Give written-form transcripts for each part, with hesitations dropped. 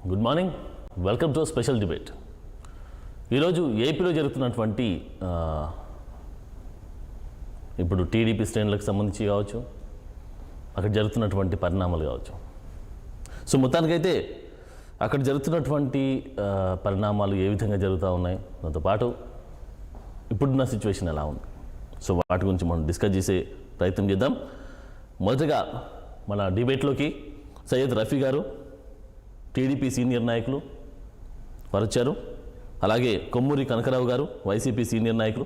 Good morning, welcome to special debate. ఈరోజు ఏపీలో జరుగుతున్నటువంటి ఇప్పుడు టీడీపీ శ్రేణులకు సంబంధించి కావచ్చు, అక్కడ జరుగుతున్నటువంటి పరిణామాలు కావచ్చు. సో మొత్తానికైతే అక్కడ జరుగుతున్నటువంటి పరిణామాలు ఏ విధంగా జరుగుతూ ఉన్నాయి, దాంతో పాటు ఇప్పుడున్న సిచ్యువేషన్ ఎలా ఉంది, సో వాటి గురించి మనం డిస్కస్ చేసే ప్రయత్నం చేద్దాం. మొదటగా మన డిబేట్లోకి సయ్యద్ రఫీ గారు, టీడీపీ సీనియర్ నాయకులు వారు వచ్చారు. అలాగే కొమ్మూరి కనకరావు గారు, వైసీపీ సీనియర్ నాయకులు,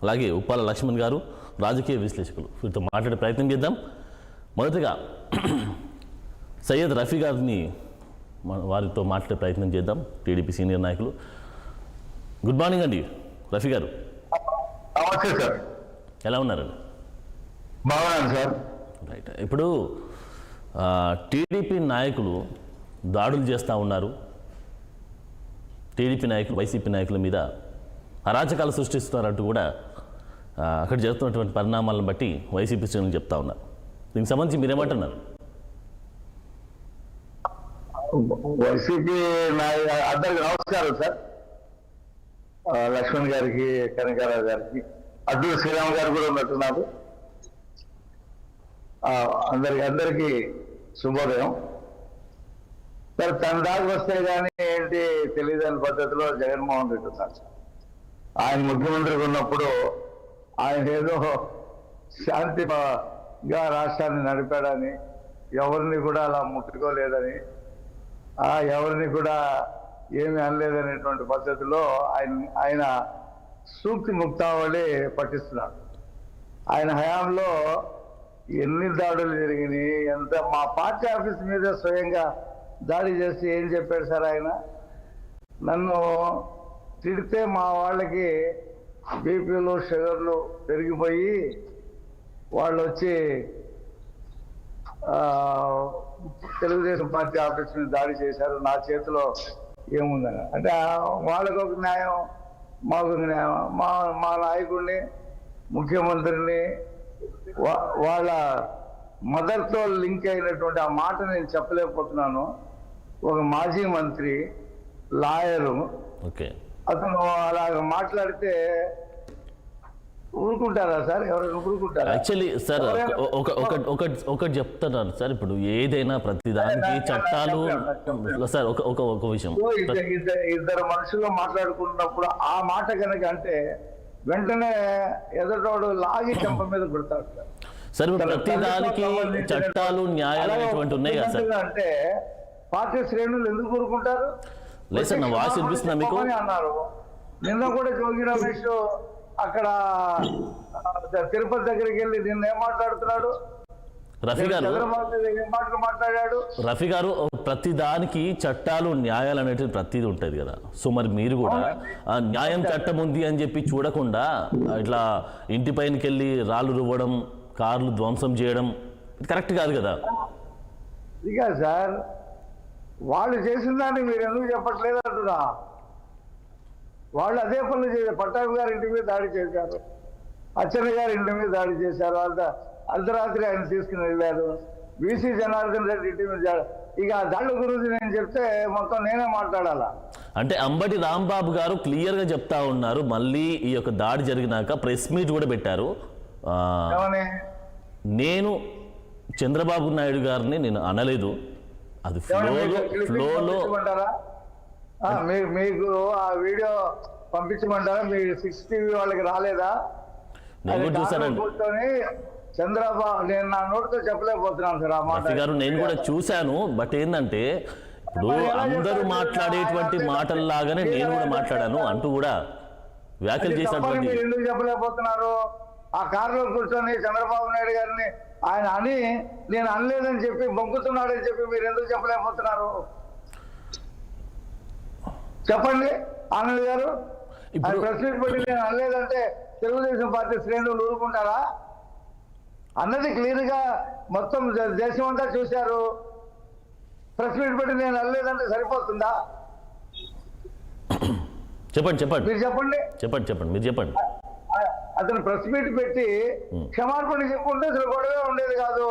అలాగే ఉప్పాల లక్ష్మణ్ గారు, రాజకీయ విశ్లేషకులు. వీరితో మాట్లాడే ప్రయత్నం చేద్దాం. మొదటగా సయ్యద్ రఫీ గారిని వారితో మాట్లాడే ప్రయత్నం చేద్దాం, టీడీపీ సీనియర్ నాయకులు. గుడ్ మార్నింగ్ అండి రఫీ గారు. నమస్తే సార్. ఎలా ఉన్నారండి? బాగున్నాను సార్. రైట్. ఇప్పుడు టీడీపీ నాయకులు దాడులు చేస్తూ ఉన్నారు. టీడీపీ నాయకులు వైసీపీ నాయకుల మీద అరాచకాలు సృష్టిస్తున్నారంటూ కూడా అక్కడ జరుగుతున్నటువంటి పరిణామాలను బట్టి వైసీపీ శ్రేణులు చెప్తా ఉన్నారు. దీనికి సంబంధించి మీరేమంటున్నారు? వైసీపీ అందరికి నమస్కారం సార్. లక్ష్మణ్ గారికి, కనకారావు గారికి, అడ్డూరు శ్రీరామ్ గారు కూడా ఉన్నట్టున్నారు. అందరికీ శుభోదయం సార్. తన దాకా వస్తే కానీ ఏంటి తెలియదని పద్ధతిలో జగన్మోహన్ రెడ్డి ఉన్నారు. ఆయన ముఖ్యమంత్రిగా ఉన్నప్పుడు ఆయన ఏదో శాంతిగా రాష్ట్రాన్ని నడిపాడని, ఎవరిని కూడా అలా ముట్టుకోలేదని, ఎవరిని కూడా ఏమి అనలేదనేటువంటి పద్ధతిలో ఆయన సూక్తి ముక్తావళి పఠిస్తున్నాడు. ఆయన హయాంలో ఎన్ని దాడులు జరిగినాయి, మా పార్టీ ఆఫీస్ మీద స్వయంగా దాడి చేసి ఏం చెప్పాడు సార్ ఆయన? నన్ను తిడితే మా వాళ్ళకి బీపీలు షుగర్లు పెరిగిపోయి వాళ్ళు వచ్చి తెలుగుదేశం పార్టీ ఆఫీస్ మీద దాడి చేశారు, నా చేతిలో ఏముందని. అంటే వాళ్ళకు ఒక న్యాయం, మాకు ఒక న్యాయం. మా నాయకుడిని, ముఖ్యమంత్రిని, వాళ్ళ మదర్తో లింక్ అయినటువంటి ఆ మాట నేను చెప్పలేకపోతున్నాను. ఒక మాజీ మంత్రి, లాయరు, అతను అలాగ మాట్లాడితే ఊరుకుంటారా సార్? ఎవరైనా ఊరుకుంటారా? యాక్చువల్లీ సార్ ఒకటి చెప్తున్నాను సార్. ఇప్పుడు ఏదైనా ప్రతిదానికి చట్టాలు సార్. ఒక విషయం, ఇద్దరు మనుషులు మాట్లాడుకున్నప్పుడు ఆ మాట కనుక అంటే వెంటనే ఎదుటోడు లాగి చెంప మీద కొడతాడు సార్. ప్రతిదానికి చట్టాలు, న్యాయాలు అనేటువంటి ఉన్నాయి కదా సార్. అంటే పార్టీ శ్రేణులు ఎందుకు ఊరుకుంటారు? లేదు సార్, నా వాయిస్ వినిపిస్తున్నా మీకు? అన్నారు నిన్న కూడా జోగి రమేష్ అక్కడ తిరుపతి దగ్గరికి వెళ్ళి నిన్న ఏం మాట్లాడుతున్నాడు? రఫీ గారు మాట్లాడాడు. రఫీ గారు, ప్రతి దానికి చట్టాలు, న్యాయాలు అనేటివి ప్రతిదీ ఉంటుంది కదా. సో మరి మీరు కూడా న్యాయం, చట్టం ఉంది అని చెప్పి చూడకుండా ఇట్లా ఇంటి పైనకి వెళ్ళి రాళ్ళు రువ్వడం, కార్లు ధ్వంసం చేయడం కరెక్ట్ కాదు కదా. ఇక సార్, వాళ్ళు చేసిన దాన్ని మీరు ఎందుకు చెప్పట్లేదు అంటున్నా. వాళ్ళు అదే పనులు చేశారు. పట్టాభి గారి ఇంటి మీద దాడి చేశారు, అచ్చెన్న గారి ఇంటి మీద దాడి చేశారు, అర్ధరాత్రి ఆయన తీసుకుని వెళ్ళారు. బీసీ జనార్దన్ రెడ్డి ఇంటి మీద ఇక దాళ్ళ గురించి నేను చెప్తే మొత్తం నేనే మాట్లాడాలా? అంటే అంబటి రాంబాబు గారు క్లియర్గా చెప్తా ఉన్నారు. మళ్ళీ ఈ యొక్క దాడి జరిగినాక ప్రెస్ మీట్ కూడా పెట్టారు. నేను చంద్రబాబు నాయుడు గారిని నేను అనలేదు, అది ఫ్లోలో. మీకు ఆ వీడియో పంపించమంటారా? మీ 6 టీవీ వాళ్ళకి రాలేదా? నేను కూడా చూసానండి. చంద్రబాబు, నేను నా నోటితో చెప్పలేకపోతున్నాను సార్ ఆ మాట గారు. నేను కూడా చూశాను. బట్ ఏంటంటే ఇప్పుడు అందరూ మాట్లాడేటువంటి మాటల్లాగానే నేను కూడా మాట్లాడాను అంటూ కూడా వ్యాఖ్యలు చేసినటువంటి. మీరు ఎందుకు చెప్పలేకపోతున్నారు? ఆ కారులో కూర్చొని చంద్రబాబు నాయుడు గారిని ఆయన అని నేను అనలేదని చెప్పి బొంకుతున్నాడని చెప్పి మీరు ఎందుకు చెప్పలేకపోతున్నారు? చెప్పండి ఆనంద్ గారు. ప్రెస్ మీట్ పెట్టి నేను అనలేదంటే తెలుగుదేశం పార్టీ శ్రేణులు ఊరుకుంటారా? అన్నది క్లియర్గా మొత్తం దేశం అంతా చూశారు. ప్రెస్ మీట్ పెట్టి నేను అనలేదంటే సరిపోతుందా? చెప్పండి మీరు చెప్పండి మీరు చెప్పండి. అతను ప్రెస్ మీట్ పెట్టి క్షమాపణ చెప్పుకుంటే అసలు గొడవే ఉండేది కాదు.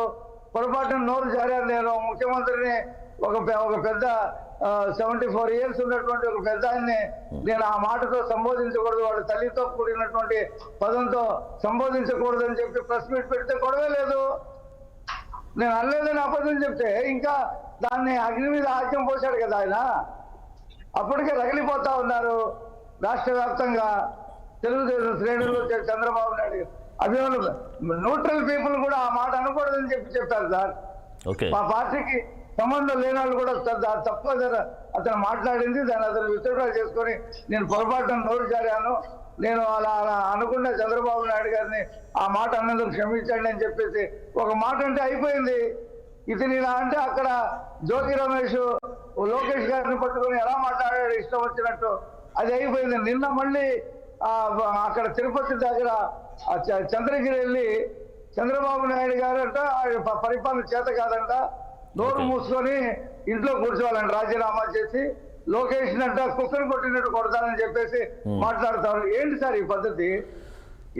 పొరపాటున నోరు జారారు. నేను ముఖ్యమంత్రిని ఒక పెద్ద 74 years ఉన్నటువంటి ఒక పెద్ద ఆయన్ని నేను ఆ మాటతో సంబోధించకూడదు, వాడు తల్లితో కూడినటువంటి పదంతో సంబోధించకూడదు అని చెప్పి ప్రెస్ మీట్ పెడితే గొడవే లేదు. నేను అనలేదని అబద్ధం చెప్తే ఇంకా దాన్ని అగ్ని మీద ఆజ్యం పోశాడు కదా ఆయన. అప్పటికే రగిలిపోతా ఉన్నారు రాష్ట్ర వ్యాప్తంగా తెలుగుదేశం శ్రేణులు, చంద్రబాబు నాయుడు అభిమానులు. న్యూట్రల్ పీపుల్ కూడా ఆ మాట అనకూడదని చెప్పారు సార్. మా పార్టీకి సంబంధం లేని వాళ్ళు కూడా తప్ప అతను మాట్లాడింది, దాన్ని అతను విత్డ్రా చేసుకొని నేను పొరపాటున నోరు జారాను, నేను అలా అనుకున్న చంద్రబాబు నాయుడు గారిని ఆ మాట అన్నందుకు క్షమించండి అని చెప్పేసి ఒక మాట అంటే అయిపోయింది. ఇతని ఇలా అంటే అక్కడ జ్యోతి రమేష్ లోకేష్ గారిని పట్టుకొని ఎలా మాట్లాడాడు ఇష్టం వచ్చినట్టు, అది అయిపోయింది. నిన్న మళ్ళీ అక్కడ తిరుపతి దగ్గర చంద్రగిరి వెళ్ళి చంద్రబాబు నాయుడు గారు అంట పరిపాలన చేత కాదంట, నోరు మూసుకొని ఇంట్లో కూర్చోవాలంట, రాజీనామా చేసి లోకేష్ అంట కుక్కను కొట్టినట్టు కొడతానని చెప్పేసి మాట్లాడతారు. ఏంటి సార్ ఈ పద్ధతి?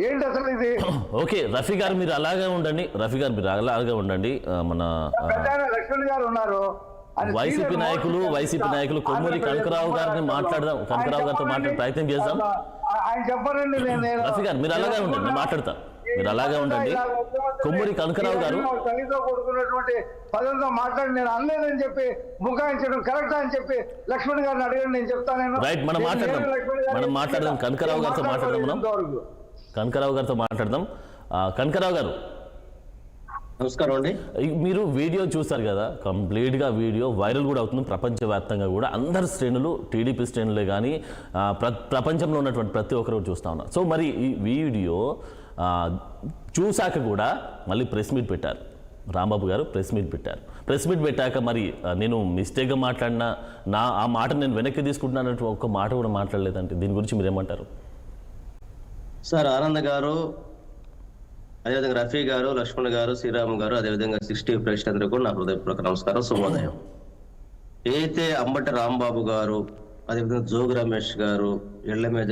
ఏంటి అసలు ఇది? ఓకే రఫీ గారు మీరు అలాగే ఉండండి, రఫీ గారు మీరు అలాగే ఉండండి. మన లక్ష్మణ్ గారు ఉన్నారు, వైసీపీ నాయకులు కొమ్మూరి కనకరావు గారిని మాట్లాడదాం, కనకరావు గారితో మాట్లాడే ప్రయత్నం చేద్దాం. ఆయన చెప్పారండి. రఫీ గారు మీరు అలాగే ఉండండి, నేను మాట్లాడతా, మీరు అలాగే ఉండండి. కొమ్మూరి కనకరావు గారు తల్లితో కొడుకున్నటువంటి పదంతో మాట్లాడి నేను అనలేదని చెప్పి ముఖాయించడం కరెక్టా అని చెప్పి లక్ష్మణ్ గారిని అడగండి, నేను చెప్తాను. రైట్, మనం మాట్లాడదాం కనకరావు గారితో మాట్లాడదాం, కనకరావు గారితో మాట్లాడదాం. కనకరావు గారు నమస్కారం అండి. మీరు వీడియో చూస్తారు కదా, కంప్లీట్గా వీడియో వైరల్ కూడా అవుతుంది ప్రపంచవ్యాప్తంగా కూడా. అందరు శ్రేణులు, టీడీపీ శ్రేణులే కానీ ప్రపంచంలో ఉన్నటువంటి ప్రతి ఒక్కరు చూస్తూ ఉన్నారు. సో మరి ఈ వీడియో చూశాక కూడా మళ్ళీ ప్రెస్ మీట్ పెట్టారు, రాంబాబు గారు ప్రెస్ మీట్ పెట్టారు. ప్రెస్ మీట్ పెట్టాక మరి నేను మిస్టేక్గా మాట్లాడినా ఆ మాట నేను వెనక్కి తీసుకుంటున్నానంటే ఒక్క మాట కూడా మాట్లాడలేదంటే దీని గురించి మీరు ఏమంటారు? సార్ ఆనంద్ గారు, అదేవిధంగా రఫీ గారు, లక్ష్మణ్ గారు, శ్రీరామ్ గారు, అదేవిధంగా 60 ప్రేక్షకులందరూ కూడా నా హృదయపూర్వక నమస్కారం, శుభోదయం. అయితే అంబటి రాంబాబు గారు, అదేవిధంగా జోగి రమేష్ గారు ఇళ్ల మీద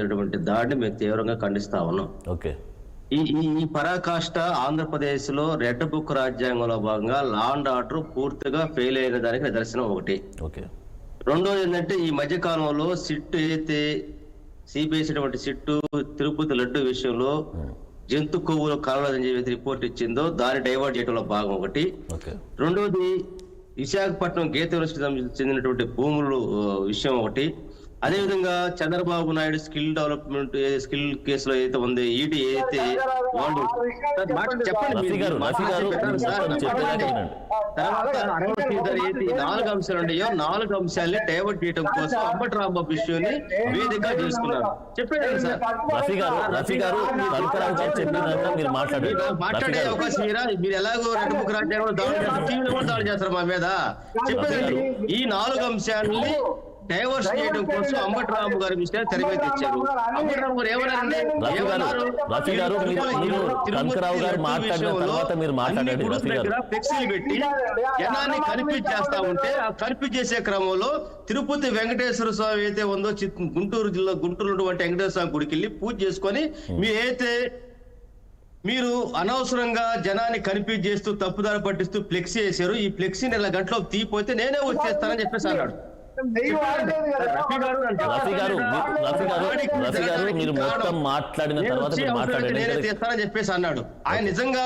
దాడిని మేము తీవ్రంగా ఖండిస్తా ఉన్నాం. ఓకే, ఈ పరాకాష్ట ఆంధ్రప్రదేశ్ లో రెడ్ బుక్ రాజ్యాంగంలో భాగంగా లా అండ్ ఆర్డర్ పూర్తిగా ఫెయిల్ అయిన దానికి నిదర్శనం ఒకటి. ఓకే, రెండోది ఏంటంటే ఈ మధ్య కాలంలో సిట్టు అయితే సిబిఐ సిట్టు తిరుపతి లడ్డు విషయంలో జంతు కొవ్వులు కలవదని చెప్పి రిపోర్ట్ ఇచ్చిందో దాన్ని డైవర్ట్ చేయడంలో భాగం ఒకటి. రెండోది విశాఖపట్నం గీత యూనివర్సిటీ చెందినటువంటి భూములు విషయం ఒకటి. అదేవిధంగా చంద్రబాబు నాయుడు స్కిల్ డెవలప్మెంట్ కేసులో ఏదైతే ఉంది, ఈడీ ఏదైతే వాళ్ళు నాలుగు అంశాలు ఉన్నాయో 4 అంశాలని డైవర్ట్ చేయడం కోసం అంబటి రాంబాబు విషయాన్ని వేదిక చేసుకున్నారు. చెప్పండి సార్, మాట్లాడే అవకాశం మీరు ఎలాగో రెడ్ బుక్ రాజ్యాంగంలో దాడి చేస్తారు మా మీద. చెప్పండి, ఈ 4 అంశాలని డైవర్స్ చేయడం కోసం అంబటి రాంబాబు గారి విషయాన్ని తెర మీద తెచ్చారు. అంబటి రాంబాబు గారు ఏమన్నారంటే ఫ్లెక్సీలు పెట్టి జనాన్ని కన్ఫ్యూజ్ చేస్తా ఉంటే ఆ కన్ఫ్యూజ్ చేసే క్రమంలో తిరుపతి వెంకటేశ్వర స్వామి అయితే ఉందో గుంటూరు జిల్లా గుంటూరు వెంకటేశ్వర స్వామి గుడికి వెళ్ళి పూజ చేసుకొని మీరు అనవసరంగా జనాన్ని కన్ఫ్యూజ్ చేస్తూ తప్పుదారి పట్టిస్తూ ఫ్లెక్సీ చేశారు. ఈ ఫ్లెక్సీని ఇలా గంటలో తీపోతే నేనే వచ్చేస్తానని చెప్పేసి అన్నాడు. నేనే తీస్తానని చెప్పేసి అన్నాడు. ఆయన నిజంగా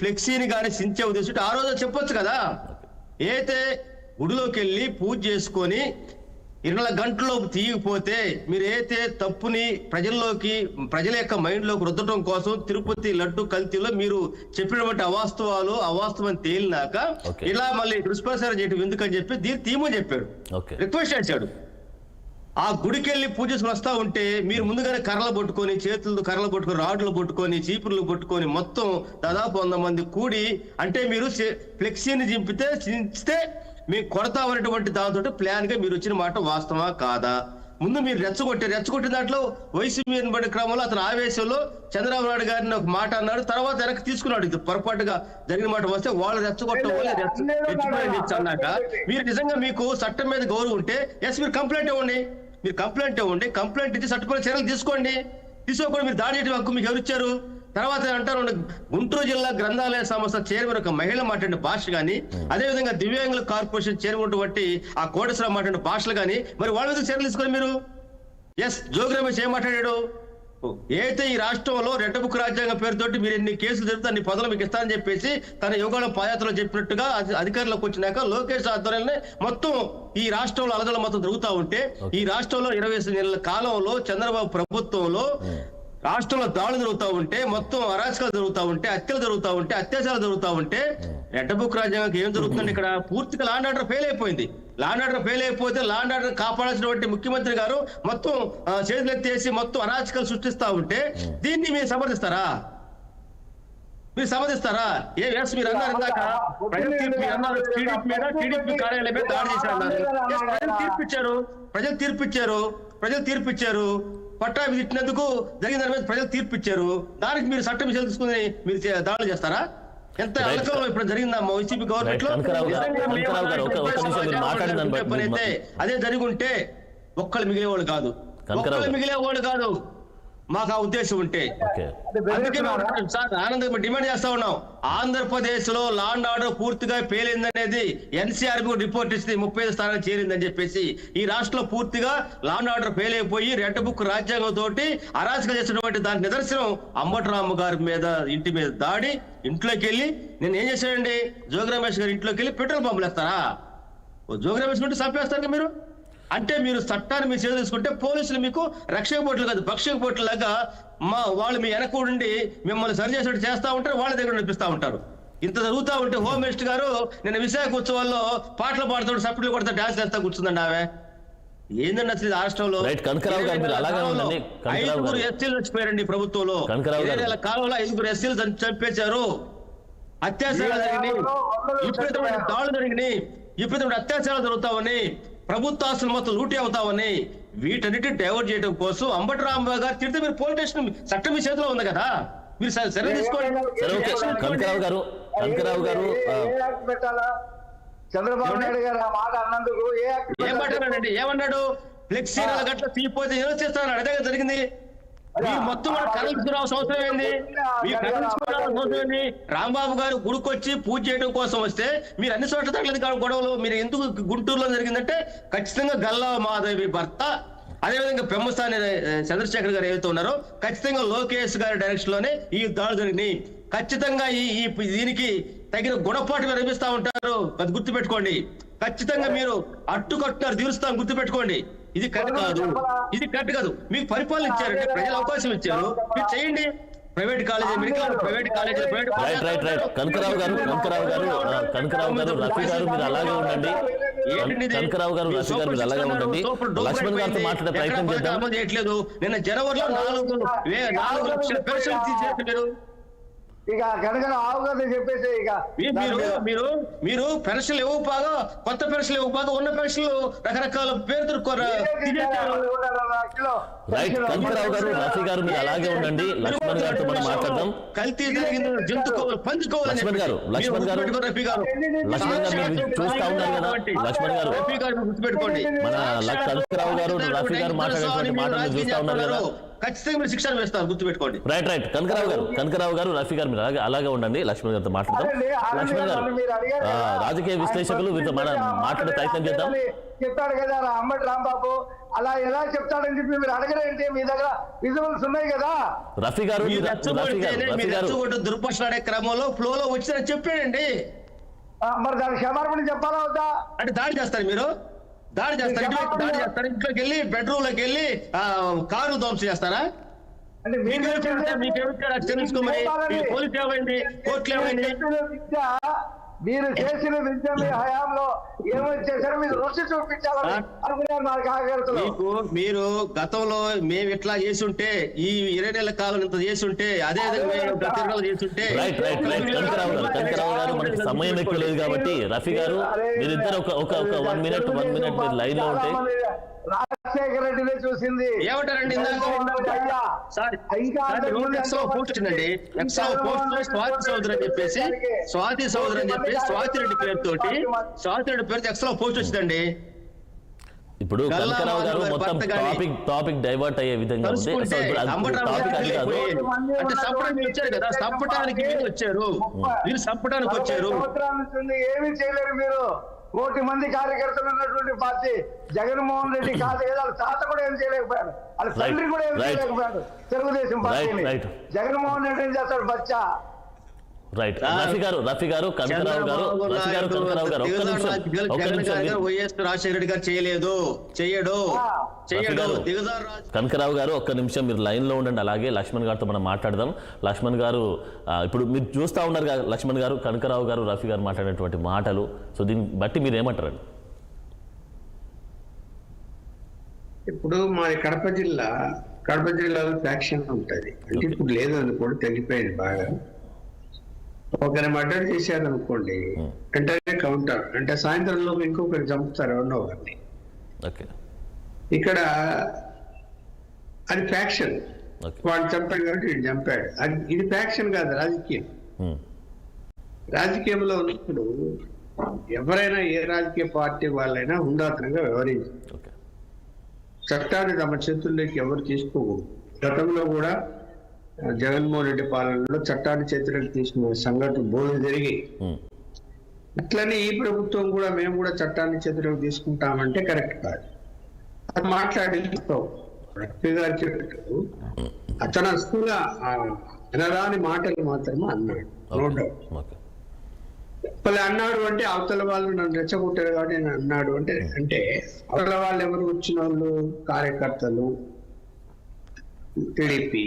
ఫ్లెక్సీని కానీ సించే ఉద్దేశం ఆ రోజు చెప్పొచ్చు కదా. అయితే గుడిలోకి వెళ్ళి పూజ చేసుకొని 20 గంటల్లోపు తీయకపోతే మీరు అయితే తప్పుని ప్రజల యొక్క మైండ్ లోకి రుద్దటం కోసం తిరుపతి లడ్డు కల్తీలో మీరు చెప్పినటువంటి అవాస్తవం తేలినాక ఇలా మళ్ళీ దుష్ప్రచారం చేయటం ఎందుకని చెప్పి దీన్ని తీయమని చెప్పాడు, రిక్వెస్ట్ చేశాడు. ఆ గుడికి వెళ్ళి పూజ చేసుకుని వస్తా ఉంటే మీరు ముందుగానే కర్రలు పట్టుకొని, చేతులతో కర్రలు పట్టుకొని, రాడ్లు పట్టుకొని, చీపుర్లు పట్టుకొని మొత్తం దాదాపు 100 మంది కూడి, అంటే మీరు ఫ్లెక్సీని చించితే మీకు కొడతామనేటువంటి దాంతో ప్లాన్ గా మీరు వచ్చిన మాట వాస్తవా కాదా? ముందు మీరు రెచ్చగొట్టిన దాంట్లో వైసీపీ క్రమంలో అతను ఆవేశంలో చంద్రబాబు నాయుడు గారిని ఒక మాట అన్నాడు, తర్వాత వెనక్కి తీసుకున్నాడు. ఇది పొరపాటుగా జరిగిన మాట వస్తే వాళ్ళు రెచ్చగొట్టడం అన్నాక మీరు నిజంగా మీకు చట్టం మీద గౌరవం ఉంటే మీరు కంప్లైంట్ ఇవ్వండి. కంప్లైంట్ ఇచ్చి చట్టపరమైన చర్యలు తీసుకోండి. తీసుకోకుండా మీరు దాడి చేయడం హక్కు మీకు ఎవరు ఇచ్చారు? తర్వాత అంటారు గుంటూరు జిల్లా గ్రంథాలయ సంస్థ చైర్మన్ ఒక మహిళ మాట్లాడిన భాష కానీ, అదేవిధంగా దివ్యాంగుల కార్పొరేషన్ చైర్మన్ బట్టి ఆ కోటేశ్వరరావు మాట్లాడిన భాషలు కానీ, మరి వాళ్ళ మీద చర్యలు తీసుకొని మీరు జోగి రమేష్ ఏం మాట్లాడాడు? ఏదైతే ఈ రాష్ట్రంలో రెడ్ బుక్ రాజ్యాంగం పేరుతోటి మీరు ఎన్ని కేసులు జరిగితే అన్ని పదవులు మీకు ఇస్తారని చెప్పేసి తన యుగాల పాదయాత్రలో చెప్పినట్టుగా అధికారంలోకి వచ్చినాక లోకేష్ ఆధ్వర్యంలో మొత్తం ఈ రాష్ట్రంలో అలజల మొత్తం జరుగుతూ ఉంటే, ఈ రాష్ట్రంలో 20 నెలల కాలంలో చంద్రబాబు ప్రభుత్వంలో రాష్ట్రంలో దాడులు జరుగుతూ ఉంటే, మొత్తం అరాచకాలు జరుగుతూ ఉంటే, హత్యలు జరుగుతూ ఉంటే, అత్యాచారాలు జరుగుతూ ఉంటే, రెడ్ బుక్ రాజ్యాంగం ఏం జరుగుతుంది? ఇక్కడ పూర్తిగా లా అండ్ ఆర్డర్ ఫెయిల్ అయిపోయింది. లా అండ్ ఆర్డర్ ఫెయిల్ అయిపోతే లా అండ్ ఆర్డర్ కాపాడాల్సినటువంటి ముఖ్యమంత్రి గారు మొత్తం చేతులెత్తేసి మొత్తం అరాచకాలు సృష్టిస్తా ఉంటే దీన్ని మీరు సమర్థిస్తారా? మీరు సమర్థిస్తారా? మీరు అన్నారు ఇందాక ప్రజలు టీడీపీ కార్యాలయం మీద దాడి చేశారు. ప్రజలు తీర్పిచ్చారు. పట్టాభి తిట్టినందుకు జరిగిన దాని మీద ప్రజలు తీర్పిచ్చారు. దానికి మీరు చట్టం విషయాలు తీసుకుని మీరు దాడులు చేస్తారా? ఎంత అలకలం ఇప్పుడు జరిగిందమ్మా వైసీపీ గవర్నమెంట్ లో. అయితే అదే జరిగి ఉంటే ఒక్కళ్ళు మిగిలేవాళ్ళు కాదు. మాకు ఆ ఉద్దేశం ఉంటే అందుకే సార్ ఆనందంగా డిమాండ్ చేస్తా ఉన్నాం. ఆంధ్రప్రదేశ్ లో లా అండ్ ఆర్డర్ పూర్తిగా పేలిందనేది ఎన్సీఆర్బీ రిపోర్ట్ ఇస్తే 35 స్థానాలు చేరిందని చెప్పేసి ఈ రాష్ట్రంలో పూర్తిగా లా అండ్ ఆర్డర్ ఫెయిల్ అయిపోయి రెడ్ బుక్ రాజ్యాంగం తోటి అరాచకం చేసినటువంటి దానికి నిదర్శనం అంబటరామ గారి మీద ఇంటి మీద దాడి. ఇంట్లోకి వెళ్ళి నేను ఏం చేశానండి, జోగి రమేష్ గారి ఇంట్లోకి వెళ్ళి పెట్రోల్ పంపులు వేస్తారా? జోగి రమేష్ గురించి చంపేస్తారు మీరు. అంటే మీరు చట్టాన్ని మీరు చేతులు తీసుకుంటే పోలీసులు మీకు రక్షక పోట్లు కాదు భక్షక పోట్లు లాగా వాళ్ళు మీ వెనక ఉండి మిమ్మల్ని సరి చేసినట్టు చేస్తా ఉంటారు, వాళ్ళ దగ్గర నడిపిస్తా ఉంటారు. ఇంత జరుగుతూ ఉంటే హోమ్ మినిస్టర్ గారు నిన్న విశాఖ ఉత్సవాల్లో పాటలు పాడుతూ సప్పిట్లు కొడతా డాన్స్ చేస్తా కూర్చుందండి ఆమె. ఏందండి అసలు రాష్ట్రంలో 5 ఎస్సీలు చచ్చిపోయారండి ప్రభుత్వంలో. కాలంలో 5 ఎస్సీలు చంపేశారు. అత్యాచారాలు జరిగినాయి, విపరీతమైన దాడులు జరిగినాయి, విపరీతమైన అత్యాచారాలు జరుగుతామని, ప్రభుత్వ ఆస్తులు మొత్తం లూటీ అవుతామని, వీటన్నిటిని డైవర్ట్ చేయడం కోసం అంబటరాంబాబు గారు తిడితే మీరు పోలీస్ స్టేషన్ చట్టం మీ చేతిలో ఉంది కదా, మీరు చర్య తీసుకోండి. చంద్రబాబు నాయుడు గారు ఆ మాట అన్నందుకు ఏం మాట్లాడాడండి? ఏమన్నాడు? ఫ్లెక్సీ 4 గంటల తీపోతే ఏదో చేస్తాను. అదే జరిగింది. మీరు మొత్తం కరెన్సీ అవసరం ఏంది? మీ కరెన్సీ ఏంది? రాంబాబు గారు గుడికొచ్చి పూజ చేయడం కోసం వస్తే మీరు అన్ని చోట్ల తగ్గలేదు గొడవలు. మీరు ఎందుకు గుంటూరులో జరిగిందంటే ఖచ్చితంగా గల్లా మాధవి భర్త, అదేవిధంగా పెమ్మసాని చంద్రశేఖర్ గారు ఏవైతే ఉన్నారో ఖచ్చితంగా లోకేష్ గారి డైరెక్షన్ లోనే ఈ దాడులు జరిగినాయి. ఖచ్చితంగా ఈ దీనికి తగిన గుణపాటు మీరు అనిపిస్తా ఉంటారు, అది గుర్తుపెట్టుకోండి. ఖచ్చితంగా మీరు అట్టుకట్టున్నారు, తీరుస్తాం, గుర్తుపెట్టుకోండి. ఇది కరెక్ట్ కాదు. మీకు పరిపాలన ఇచ్చారండి, ప్రజలు అవకాశం ఇచ్చారు, మీరు చేయండి. Private college, medical private college, Kanaka Rao గారు రఫీ గారు మీరు అలాగే ఉండండి. కనకరావు గారు రఫీ గారు మీరు అలాగే ఉండండి. లక్ష్మణ్ గారితో మాట్లాడే ప్రయత్నం చేద్దాం. చేయట్లేదు. నిన్న జనవరిలో 4 లక్షల పెన్షన్ తీసేసారు. ఇక కనుక ఆవుగా చెప్పేసి ఇక మీరు పెన్షన్లు ఇవ్వకపోగా, కొత్త పెన్షన్లు ఇవ్వకపోగా ఉన్న పెన్షన్లు రకరకాల పేరు రైట్. కనకరావు గారు రఫీ గారు మీరు అలాగే ఉండండి. లక్ష్మణ్ గారితో మనం మాట్లాడదాం. కల్తీ జరిగింది, జంతుకోవాలి, పంచుకోవాలి. లక్ష్మణ్ గారు రఫీ గారు మీరు చూస్తా ఉన్నారు కదా. లక్ష్మణ్ గారు, రఫీ గారు గుర్తుపెట్టుకోండి. మన కనకరావు గారు రఫీ గారు మాట్లాడేటువంటి మాటలు చూస్తా ఉన్నారు కదా. ఖచ్చితంగా మీరు శిక్షణ వేస్తారు, గుర్తుపెట్టుకోండి. రైట్. కనకరావు గారు రఫీ గారు మీరు అలాగే ఉండండి. లక్ష్మణ్ గారితో మాట్లాడదాం. లక్ష్మణ్ గారు రాజకీయ విశ్లేషకులు వీరితో మనం మాట్లాడే ప్రయత్నం చేద్దాం. చెప్పాడు కదా అంబటి రాంబాబు, అలా ఎలా చెప్తాడని చెప్పి మీరు అడగరేంటి? మీ దగ్గర విజువల్స్ ఉన్నాయి కదా. రఫీ గారు దుర్భాషలాడే క్రమంలో ఫ్లోలో వచ్చిందని చెప్పాడండి. మరి దానికి క్షమాపణ చెప్పాలా వద్దా? అంటే దాడి చేస్తారు, మీరు దాడి చేస్తారు, ఇంట్లోకి వెళ్ళి బెడ్రూమ్ లోకి వెళ్ళి కారు ధ్వంసం చేస్తారా? అంటే పోలీసు ఏమైంది, కోర్టులు ఏమైంది? మీరు చేసిన విద్య మీ హయాంలో ఏమైనా చేశారో మీరు రుచి చూపించాలని అనుకున్నారు. నాకు ఆగలుగుతుంది. మీరు గతంలో మేము ఇట్లా చేసుంటే, ఈ 20 నెలల కాలం ఇంత చేసుంటే, అదే విధంగా చేసుంటే. కనకరావు గారు మనకి సమయం ఎక్కువ లేదు కాబట్టి రఫీ గారు మీరిద్దరు ఒక 1 మినిట్ మీరు లైన్ లో ఉంటే. రాజశేఖర రెడ్డినే చూసింది ఏమంటారండి? స్వాతి సోదరు అని చెప్పేసి స్వాతి రెడ్డి పేరుతోటి ఎక్స్లో పోస్ట్ వచ్చిందండి. ఇప్పుడు గల్లా కనకరావు గారు మాధవ్ గారి మొత్తం భర్త గాని టాపిక్ డైవర్ట్ అయ్యే విధంగా ఉంది. కలుసుకుంటే అసలు ఇప్పుడు అది అంబటరావు టాపిక్ అది కాదు. అంటే సంపడానికి వచ్చారు కదా, సంపటానికి మీరు వచ్చారు, మీరు సంపటానికి వచ్చారు. సంవత్సరాల నుంచి ఉంది, ఏమీ చేయలేరు మీరు. 1,000 మంది కార్యకర్తలు ఉన్నటువంటి పార్టీ జగన్మోహన్ రెడ్డి కాదు కదా, వాళ్ళ తాత కూడా ఏం చేయలేకపోయాడు, వాళ్ళ తండ్రి కూడా ఏం చేయలేకపోయాడు తెలుగుదేశం పార్టీని. జగన్మోహన్ రెడ్డి ఏం చేస్తాడు బచ్చా. రైట్ రఫీ గారు కనకరావు గారు ఒక్క నిమిషం వైఎస్ రాజశేఖర రెడ్డి గారు చేయడు. కనకరావు గారు ఒక్క నిమిషం మీరు లైన్ లో ఉండండి. అలాగే లక్ష్మణ్ గారితో మనం మాట్లాడదాం. లక్ష్మణ్ గారు ఇప్పుడు మీరు చూస్తా ఉన్నారు కదా లక్ష్మణ్ గారు, కనకరావు గారు, రఫీ గారు మాట్లాడినటువంటి మాటలు. సో దీన్ని బట్టి మీరు ఏమంటారండి? ఇప్పుడు మా కడప జిల్లాలో ఫ్యాక్షన్ ఉంటుంది. అంటే ఇప్పుడు లేదు అనుకోండి, తగ్గిపోయింది బాగా. ఒకరిని మర్డర్ చేశారు అనుకోండి, వెంటనే కౌంటర్, అంటే సాయంత్రంలో ఇంకొకరు చంపుతారు ఎవరినో ఒకరిని. ఇక్కడ అది ఫ్యాక్షన్. వాడు చంపాడు కాబట్టి వీడు చంపాడు, ఇది ఫ్యాక్షన్ కాదు, రాజకీయం. రాజకీయంలో ఉన్నప్పుడు ఎవరైనా ఏ రాజకీయ పార్టీ వాళ్ళైనా ఉండాతనంగా వ్యవహరించారు. చట్టాన్ని తమ చేతుల్లోకి ఎవరు తీసుకోకూడదు. గతంలో కూడా జగన్మోహన్ రెడ్డి పాలనలో చట్టాన్ని చేతులకు తీసుకునే సంఘటన బోధన జరిగి, అట్లనే ఈ ప్రభుత్వం కూడా మేము కూడా చట్టాన్ని చేతులకు తీసుకుంటామంటే కరెక్ట్ కాదు. అది మాట్లాడి గారు చెప్పారు, అతను అసలు అనరాని మాటలు మాత్రమే అన్నాడు. అన్నాడు అంటే అవతల వాళ్ళు నన్ను రెచ్చగొట్టారు కాబట్టి నేను అన్నాడు అంటే అవతల వాళ్ళు ఎవరు వచ్చిన వాళ్ళు కార్యకర్తలు, టీడీపీ,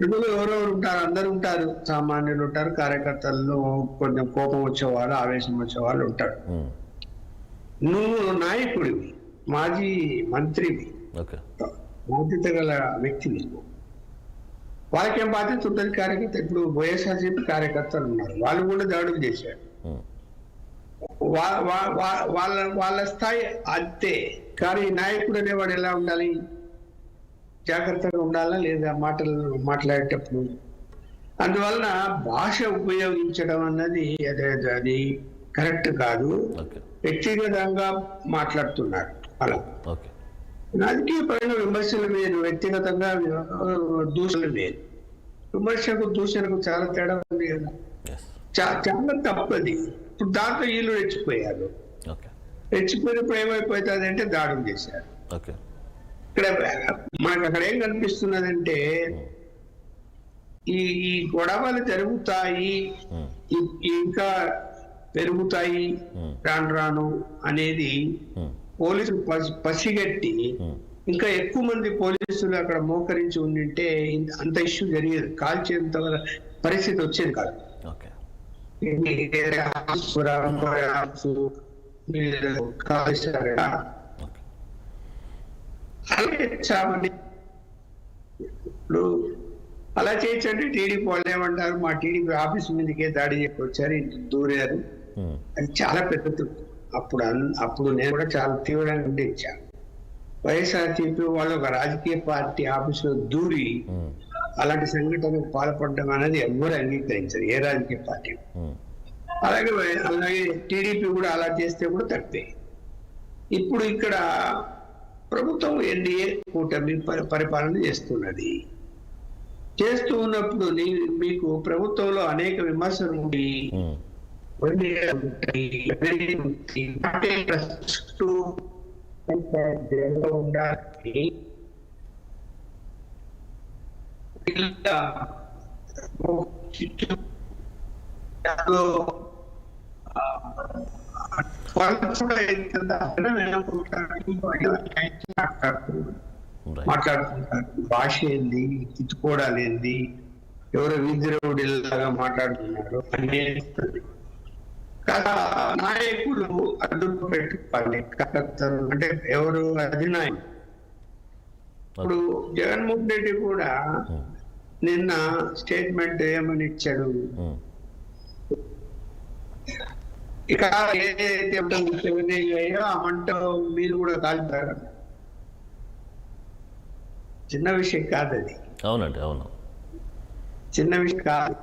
ఇందులో ఎవరెవరు ఉంటారు, అందరు ఉంటారు, సామాన్యులు ఉంటారు, కార్యకర్తల్లో కొంచెం కోపం వచ్చేవాళ్ళు, ఆవేశం వచ్చేవాళ్ళు ఉంటారు. నువ్వు నాయకుడివి, మాజీ మంత్రివి, బాధ్యత గల వ్యక్తివి, వాళ్ళకేం బాధ్యత ఉంటుంది? కార్యకర్త ఇప్పుడు వైఎస్ఆర్సీపీ కార్యకర్తలు ఉన్నారు, వాళ్ళు కూడా దాడులు చేశారు. వాళ్ళ స్థాయి అంతే. కానీ నాయకుడు అనేవాడు ఎలా ఉండాలి? జాగ్రత్తగా ఉండాలా లేదా మాట్లాడేటప్పుడు? అందువలన భాష ఉపయోగించడం అన్నది అది కరెక్ట్ కాదు. వ్యక్తిగతంగా మాట్లాడుతున్నారు అలా. రాజకీయ పరంగా విమర్శలు వేరు, వ్యక్తిగతంగా దూషణలు వేరు. విమర్శకు దూషణకు చాలా తేడా ఉంది కదా, చాలా తప్పది. ఇప్పుడు దాంట్లో వీళ్ళు రెచ్చిపోయారు. రెచ్చిపోయినప్పుడు ఏమైపోతుంది అంటే దాడులు చేశారు. ఇక్కడ మనకు అక్కడ ఏం కనిపిస్తున్నదంటే ఈ గొడవలు జరుగుతాయి, ఇంకా పెరుగుతాయి రాను అనేది పోలీసులు పసిగట్టి ఇంకా ఎక్కువ మంది పోలీసులు అక్కడ మోకరించి ఉండింటే అంత ఇష్యూ జరిగేది, కాల్చేంత పరిస్థితి వచ్చేది కాదు. ఇప్పుడు అలా చేయొచ్చంటే టీడీపీ వాళ్ళు ఏమంటారు, మా టీడీపీ ఆఫీస్ మీదకే దాడి చెప్పి వచ్చారు, ఇంటికి దూరారు. అది చాలా పెద్ద. అప్పుడు నేను కూడా చాలా తీవ్రంగా ఖండించాను. వైఎస్ఆర్సీపీ వాళ్ళు ఒక రాజకీయ పార్టీ ఆఫీసులో దూరి అలాంటి సంఘటనకు పాల్పడడం అనేది ఎవ్వరు అంగీకరించారు, ఏ రాజకీయ పార్టీ. అలాగే టీడీపీ కూడా అలా చేస్తే కూడా తప్పే. ఇప్పుడు ఇక్కడ ప్రభుత్వం ఎన్డీఏ కూటమి పరిపాలన చేస్తున్నది. చేస్తూ ఉన్నప్పుడు మీకు ప్రభుత్వంలో అనేక విమర్శలు ఉంటాయి, ఉండాలి. మాట్లాడుకుంటారు, భాష ఏంది, తిట్టుకోవడాలు ఏంది, ఎవరో వీధిరవుడిలాగా మాట్లాడుతున్నారు అనేది నాయకులు అడ్డు పెట్టుకోవాలి. అంటే ఎవరు అధినాయకులు. ఇప్పుడు జగన్మోహన్ రెడ్డి కూడా నిన్న స్టేట్మెంట్ ఏమని ఇచ్చాడు, ఇక ఏదైతే ఆ మంట మీరు కూడా కాలుతారు. చిన్న విషయం కాదు అది. అవునండి, అవును, చిన్న విషయం కాదు.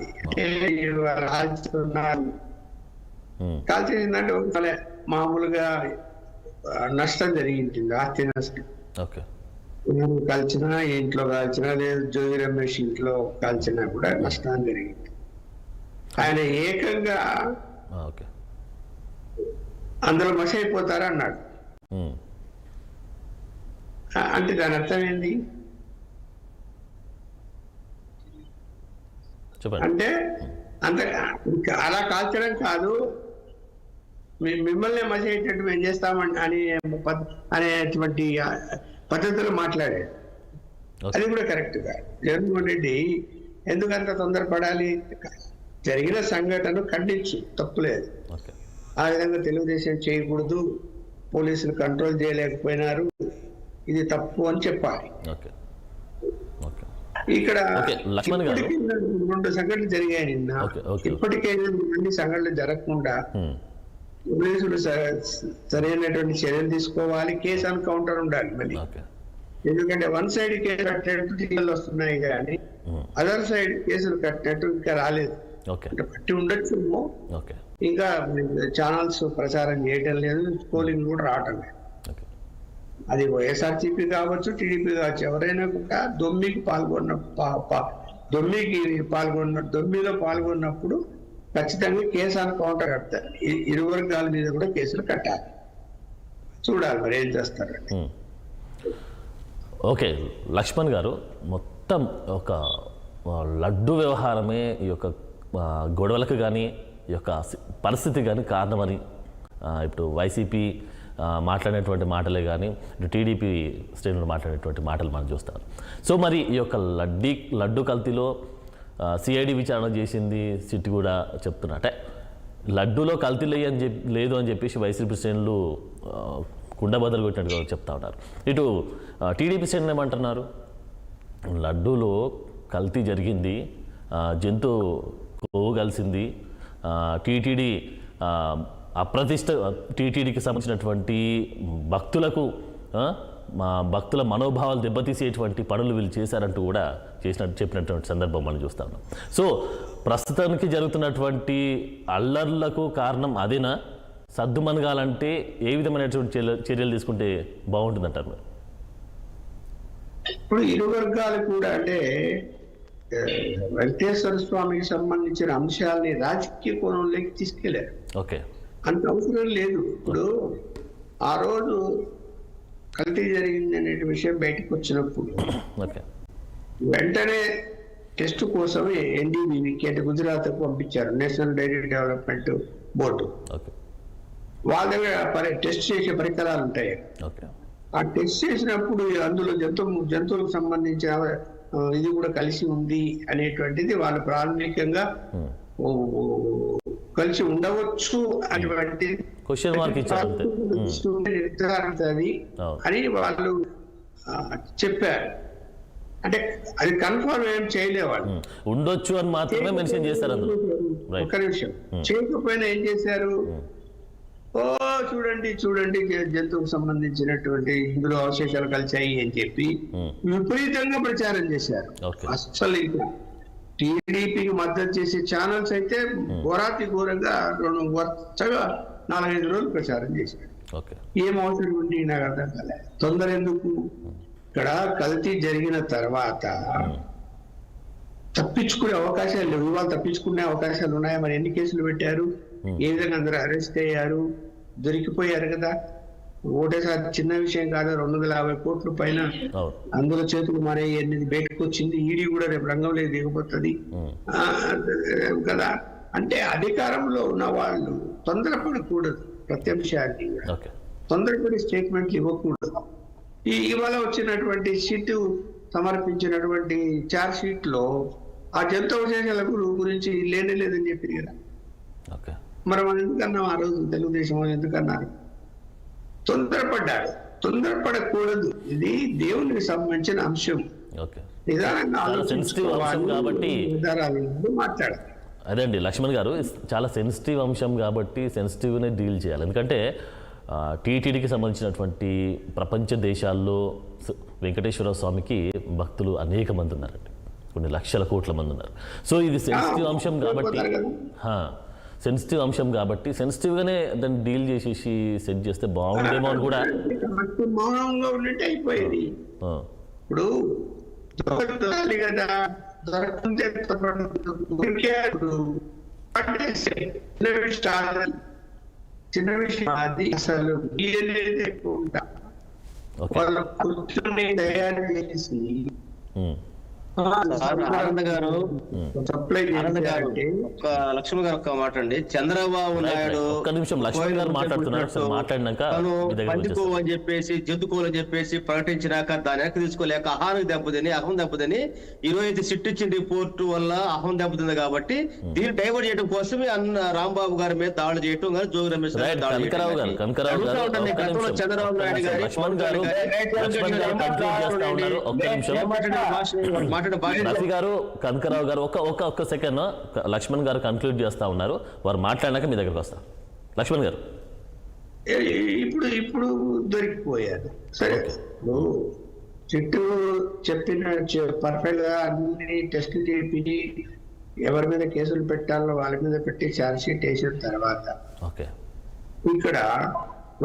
కాల్చేసిందంటే మామూలుగా నష్టం జరిగింది, ఆస్తి నష్టం. ఓకే. ఊరు కాల్చినా, ఇంట్లో కాల్చినా, లేదు జోగి రమేష్ ఇంట్లో కాల్చినా కూడా నష్టం జరిగింది. ఆయన ఏకంగా ఓకే. అందులో మసి అయిపోతారా అన్నాడు. అంటే దాని అర్థం ఏంది? చెప్పండి. అంటే అంత అలా కాల్చడం కాదు, మిమ్మల్ని మసి అయ్యేటట్టు మేము చేస్తామని అనేటువంటి పద్ధతిలో మాట్లాడాడు. అది కూడా కరెక్ట్ కాదు. జగన్మోహన్ రెడ్డి ఎందుకంత తొందరపడాలి? జరిగిన సంఘటన ఖండించు, తప్పులేదు. ఓకే. ఆ విధంగా తెలుగుదేశం చేయకూడదు, పోలీసులు కంట్రోల్ చేయలేకపోయినారు, ఇది తప్పు అని చెప్పాలి. ఓకే. ఓకే. ఇక్కడ లక్ష్మణ్ గారు, ఇప్పటికీ 2 సంఘటనలు జరిగాయి నిన్న. ఇప్పటికే 2 సంఘటనలు జరగకుండా పోలీసులు సరైనటువంటి చర్యలు తీసుకోవాలి, కేసు ఎన్కౌంటర్ ఉండాలి మళ్ళీ. ఎందుకంటే వన్ సైడ్ కేసు కట్టినట్టు వస్తున్నాయి కానీ అదర్ సైడ్ కేసులు కట్టినట్టు ఇంకా రాలేదు. అంటే పట్టి ఉండొచ్చు, ఇంకా ఛానల్స్ ప్రచారం చేయటం లేదు, పోలింగ్ కూడా రావటం లేదు. అది వైఎస్ఆర్సీపీ కావచ్చు, టీడీపీ కావచ్చు, ఎవరైనా కూడా దొమ్మిలో పాల్గొన్నప్పుడు ఖచ్చితంగా కేసు ఎన్కౌంటర్ కడతారు. ఇరు వర్గాల మీద కూడా కేసులు కట్టాలి. చూడాలి మరి ఏం చేస్తారు. ఓకే. లక్ష్మణ్ గారు, మొత్తం ఒక లడ్డు వ్యవహారమే ఈ యొక్క గొడవలకు కానీ ఈ యొక్క పరిస్థితి కానీ కారణమని ఇప్పుడు వైసీపీ మాట్లాడినటువంటి మాటలే కానీ ఇటు టీడీపీ శ్రేణులు మాట్లాడేటువంటి మాటలు మనం చూస్తాం. సో మరి ఈ యొక్క లడ్డు కల్తీలో సిఐడి విచారణ చేసింది, సిట్ కూడా చెప్తున్నట్టే లడ్డూలో కల్తీ లేదు అని చెప్పేసి వైసీపీ శ్రేణులు కుండబద్దలు కొట్టినట్టుగా చెప్తా ఉన్నారు. ఇటు టీడీపీ శ్రేణులు ఏమంటున్నారు? లడ్డూలో కల్తీ జరిగింది, జంతు కొవ్వు కలిసింది, టీటీడీ అప్రతిష్ట, టీటీడీకి సంబంధించినటువంటి భక్తులకు మా భక్తుల మనోభావాలు దెబ్బతీసేటువంటి పనులు వీళ్ళు చేశారంటూ కూడా చెప్పినటువంటి సందర్భం మనం చూస్తా ఉన్నాం. సో ప్రస్తుతానికి జరుగుతున్నటువంటి అల్లర్లకు కారణం అదేనా? సద్దుమనగాలంటే ఏ విధమైనటువంటి చర్యలు తీసుకుంటే బాగుంటుందంటారు మీరు? ఇప్పుడు ఇరు వర్గాలు కూడా అంటే వెంకటేశ్వర స్వామికి సంబంధించిన అంశాలని రాజకీయ కోణంలోకి తీసుకెళ్లారు. ఓకే. అంత అవసరం లేదు. ఇప్పుడు ఆ రోజు కల్తీ జరిగింది అనే విషయం బయటకు వచ్చినప్పుడు వెంటనే టెస్ట్ కోసం ఎన్డీబీకి అంటే గుజరాత్ పంపించారు, నేషనల్ డైరీ డెవలప్మెంట్ బోర్డు. వాళ్ళ దగ్గర టెస్ట్ చేసే పరికరాలు ఉంటాయి. ఆ టెస్ట్ చేసినప్పుడు అందులో జంతువులకు సంబంధించిన ఇది కూడా కలిసి ఉంది అనేటువంటిది వాళ్ళు ప్రాథమికంగా కలిసి ఉండవచ్చు అటువంటి నిర్ధారించాలి అని వాళ్ళు చెప్పారు. అంటే అది కన్ఫర్మ్ ఏం చేయలేవాళ్ళు, ఉండొచ్చు అని మాత్రమే మెన్షన్ చేశారు. ఒక్క నిమిషం, చేయకపోయినా ఏం చేశారు? చూడండి జంతువుకు సంబంధించినటువంటి ఇందులో అవశేషాలు కలిసాయి అని చెప్పి విపరీతంగా ప్రచారం చేశారు. అసలు టీడీపీకి మద్దతు చేసే ఛానల్స్ అయితే ఘోరాతి ఘోరంగా వరుసగా 4-5 రోజులు ప్రచారం చేశారు. ఏం అవసరం ఉండి నాకు అర్థం కాలే. తొందర ఎందుకు? ఇక్కడ కల్తీ జరిగిన తర్వాత తప్పించుకునే అవకాశాలు లేవు. ఇవాళ తప్పించుకునే అవకాశాలు ఉన్నాయా? మరి ఎన్ని కేసులు పెట్టారు? ఏ విధంగా అందరూ అరెస్ట్ అయ్యారు, దొరికిపోయారు కదా. ఒకటేసారి చిన్న విషయం కాదు, 250 కోట్ల పైన అందులో చేతులు మారే అనేది బయటకు వచ్చింది. ఈడీ కూడా రేపు రంగంలోకి దిగబోతుంది కదా. అంటే అధికారంలో ఉన్న వాళ్ళు తొందరపడకూడదు, ప్రతి అంశాన్ని తొందరపడి స్టేట్మెంట్లు ఇవ్వకూడదు. ఇవాళ వచ్చినటువంటి షీట్ సమర్పించినటువంటి ఛార్జ్ షీట్ లో ఆ జంతు అవశేషాల గురించి లేదని చెప్పి కదా. మరి మనం ఎందుకన్నాం ఆ రోజు? తెలుగుదేశం ఎందుకన్నారు? తొందరపడ్డాడు. తొందరపడకూడదు, ఇది దేవునికి సంబంధించిన అంశం. నిదానంగా మాట్లాడాలి. అదే అండి లక్ష్మణ్ గారు, చాలా సెన్సిటివ్ అంశం కాబట్టి సెన్సిటివ్నే డీల్ చేయాలి. ఎందుకంటే టీటీడీకి సంబంధించినటువంటి ప్రపంచ దేశాల్లో వెంకటేశ్వర స్వామికి భక్తులు అనేక మంది ఉన్నారండి, కొన్ని లక్షల కోట్ల మంది ఉన్నారు. సో ఇది సెన్సిటివ్ అంశం కాబట్టి సెన్సిటివ్ అంశం కాబట్టి సెన్సిటివ్గానే దాన్ని డీల్ చేసేసి సెట్ చేస్తే బాగుండేమో అని కూడా మౌనంగా ఉన్నట్టు అయిపోయేది. ఆ, ఇప్పుడు దొరకాలి కదా, దొరకంటే చిన్న విషయం అది అసలు అనేది ఎక్కువ ఉంటా. ఓకే. వాళ్ళ కూర్చొని తయారు చేసి ఉమ్, ఆనంద్ గారు సప్లై ఆనంద్ గారు చేయాలంటే ఒక లక్ష్మణ్ గారు ఒక్క మాట అండి. చంద్రబాబు నాయుడు ఒక్క నిమిషం లక్ష్మణ్ గారు మాట్లాడుతున్నారు. ఒకసారి మాట్లాడినాక తను మీ దగ్గర పంచుకో అని చెప్పేసి జద్దుకోని చెప్పేసి ప్రకటించినాక దాని వెనక్కి తీసుకోలేక అహానికి దెబ్బతిని అహం దెబ్బతిని ఈ రోజు అయితే సిట్ ఇచ్చిన రిపోర్ట్ వల్ల అహం దెబ్బతింది కాబట్టి దీన్ని డైవర్ట్ చేయడం కోసమే అన్న రాంబాబు గారి మీద దాడులు చేయటం కానీ జోగి రమేష్ గారి దాడులు కనకరావు గారు చేయటం. కనకరావు గారు అడుగుతా ఉంటాను, ఒక్క గతంలో నిమిషం. చంద్రబాబు నాయుడు గారి లక్ష్మణ్ గారు కంప్లీట్ చేస్తా ఉన్నారు. ఒక్క నిమిషం. మాట్లాడే భాష రఫీ గారు, కనకరావు గారు ఒక్క సెకండ్. లక్ష్మణ్ గారు కన్క్లూడ్ చేస్తా ఉన్నారు. వారు మాట్లాడినాక మీ దగ్గరకు వస్తారు. లక్ష్మణ్ గారు ఇప్పుడు దొరికిపోయారు. సరే, ఇప్పుడు చిట్టు చెప్పిన పర్ఫెక్ట్ గా అన్ని టెస్టులు చేపి ఎవరి మీద కేసులు పెట్టాలో వాళ్ళ మీద పెట్టి ఛార్జ్ షీట్ వేసిన తర్వాత ఓకే ఇక్కడ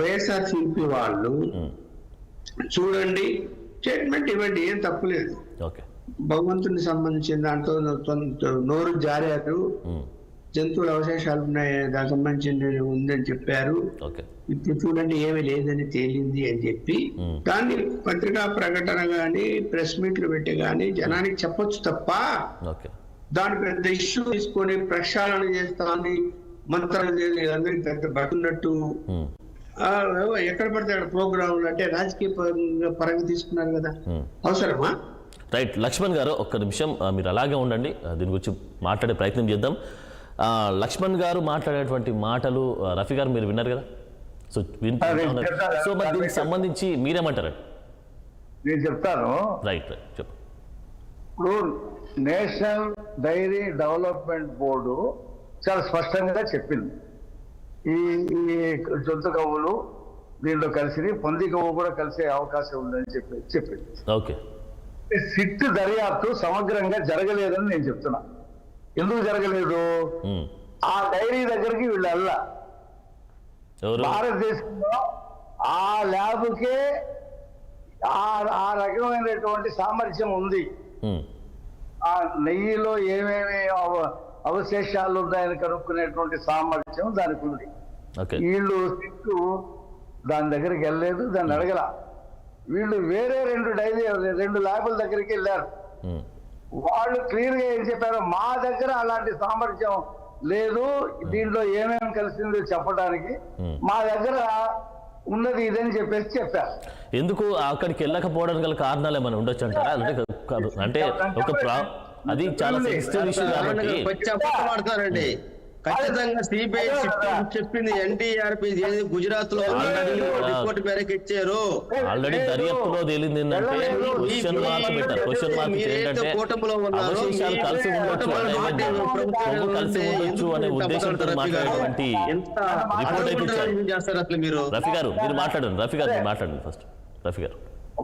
వైఎస్ఆర్సీపీ వాళ్ళు చూడండి స్టేట్మెంట్ ఇవ్వండి, ఏం తప్పులేదు. ఓకే భగవంతునికి సంబంధించిన దాంట్లో నోరు జారారు, జంతువుల అవశేషాలు ఉన్నాయి, దానికి సంబంధించిన ఉందని చెప్పారు. ఓకే ఇప్పుడు చూడండి ఏమీ లేదని తేలింది అని చెప్పి దాన్ని పత్రికా ప్రకటన గాని ప్రెస్ మీట్లు పెట్టి గాని జనానికి చెప్పొచ్చు తప్ప ఓకే దాని పెద్ద ఇష్యూ తీసుకొని ప్రక్షాళన చేస్తామని మంత్రాలు అందరికి పెద్ద పట్టున్నట్టు ఎక్కడ పడితే అక్కడ ప్రోగ్రాంలు అంటే రాజకీయ పరంగా తీసుకున్నారు కదా, అవసరమా? రైట్. లక్ష్మణ్ గారు ఒక్క నిమిషం మీరు అలాగే ఉండండి. దీని గురించి మాట్లాడే ప్రయత్నం చేద్దాం. లక్ష్మణ్ గారు మాట్లాడేటువంటి మాటలు రఫీ గారు మీరు విన్నారు కదా, సో సో మరి దీనికి సంబంధించి మీరేమంటారు? నేను చెప్తాను. రైట్ చెప్పు. ఇప్పుడు నేషనల్ డైరీ డెవలప్మెంట్ బోర్డు చాలా స్పష్టంగా చెప్పింది, ఈ జంతు కవ్వులు దీంట్లో కలిసి పంది కవ్వు కూడా కలిసే అవకాశం ఉందని చెప్పింది. ఓకే. సిట్ దర్యాప్తు సమగ్రంగా జరగలేదని నేను చెప్తున్నా. ఎందుకు జరగలేదు? ఆ డైరీ దగ్గరికి వీళ్ళు వెళ్ళా. భారతదేశంలో ఆ ల్యాబ్కే ఆ రకమైనటువంటి సామర్థ్యం ఉంది. ఆ నెయ్యిలో ఏమేమి అవశేషాలు ఉన్నాయని కనుక్కునేటువంటి సామర్థ్యం దానికి ఉంది. వీళ్ళు సిట్టు దాని దగ్గరికి వెళ్ళలేదు, దాన్ని అడగల. వీళ్ళు వేరే రెండు ల్యాబుల దగ్గరికి వెళ్ళారు. వాళ్ళు క్లియర్ గా ఏం చెప్పారు, మా దగ్గర అలాంటి సామర్థ్యం లేదు, దీంట్లో ఏమేమి కలిసిందో చెప్పడానికి, మా దగ్గర ఉన్నది ఇదని చెప్పారు. ఎందుకు అక్కడికి వెళ్ళకపోవడానికి గల కారణాలు ఏమైనా ఉండొచ్చు అంటారా? అంటే ఒక అది చాలా సెన్సిటివ్ ఇష్యూ కాబట్టి ఖచ్చితంగా సిబిఐ చెప్పింది ఎన్టీఆర్పీ గుజరాత్ లో రిపోర్ట్ మేరకు ఇచ్చారు. ఆల్రెడీ దర్యాప్తులో తేలింది ఏంటంటే క్వశ్చన్ మార్క్ పెట్టారు. క్వశ్చన్ మార్క్ ఏంటంటే అవశేషాలు కలిసి ఉండొచ్చు అనే ఉద్దేశంతో మాట్లాడేటువంటి రిపోర్ట్ అయితే ఇచ్చారు. రఫీ గారు మీరు మాట్లాడండి. రఫీ గారు మాట్లాడండి ఫస్ట్. రఫీ గారు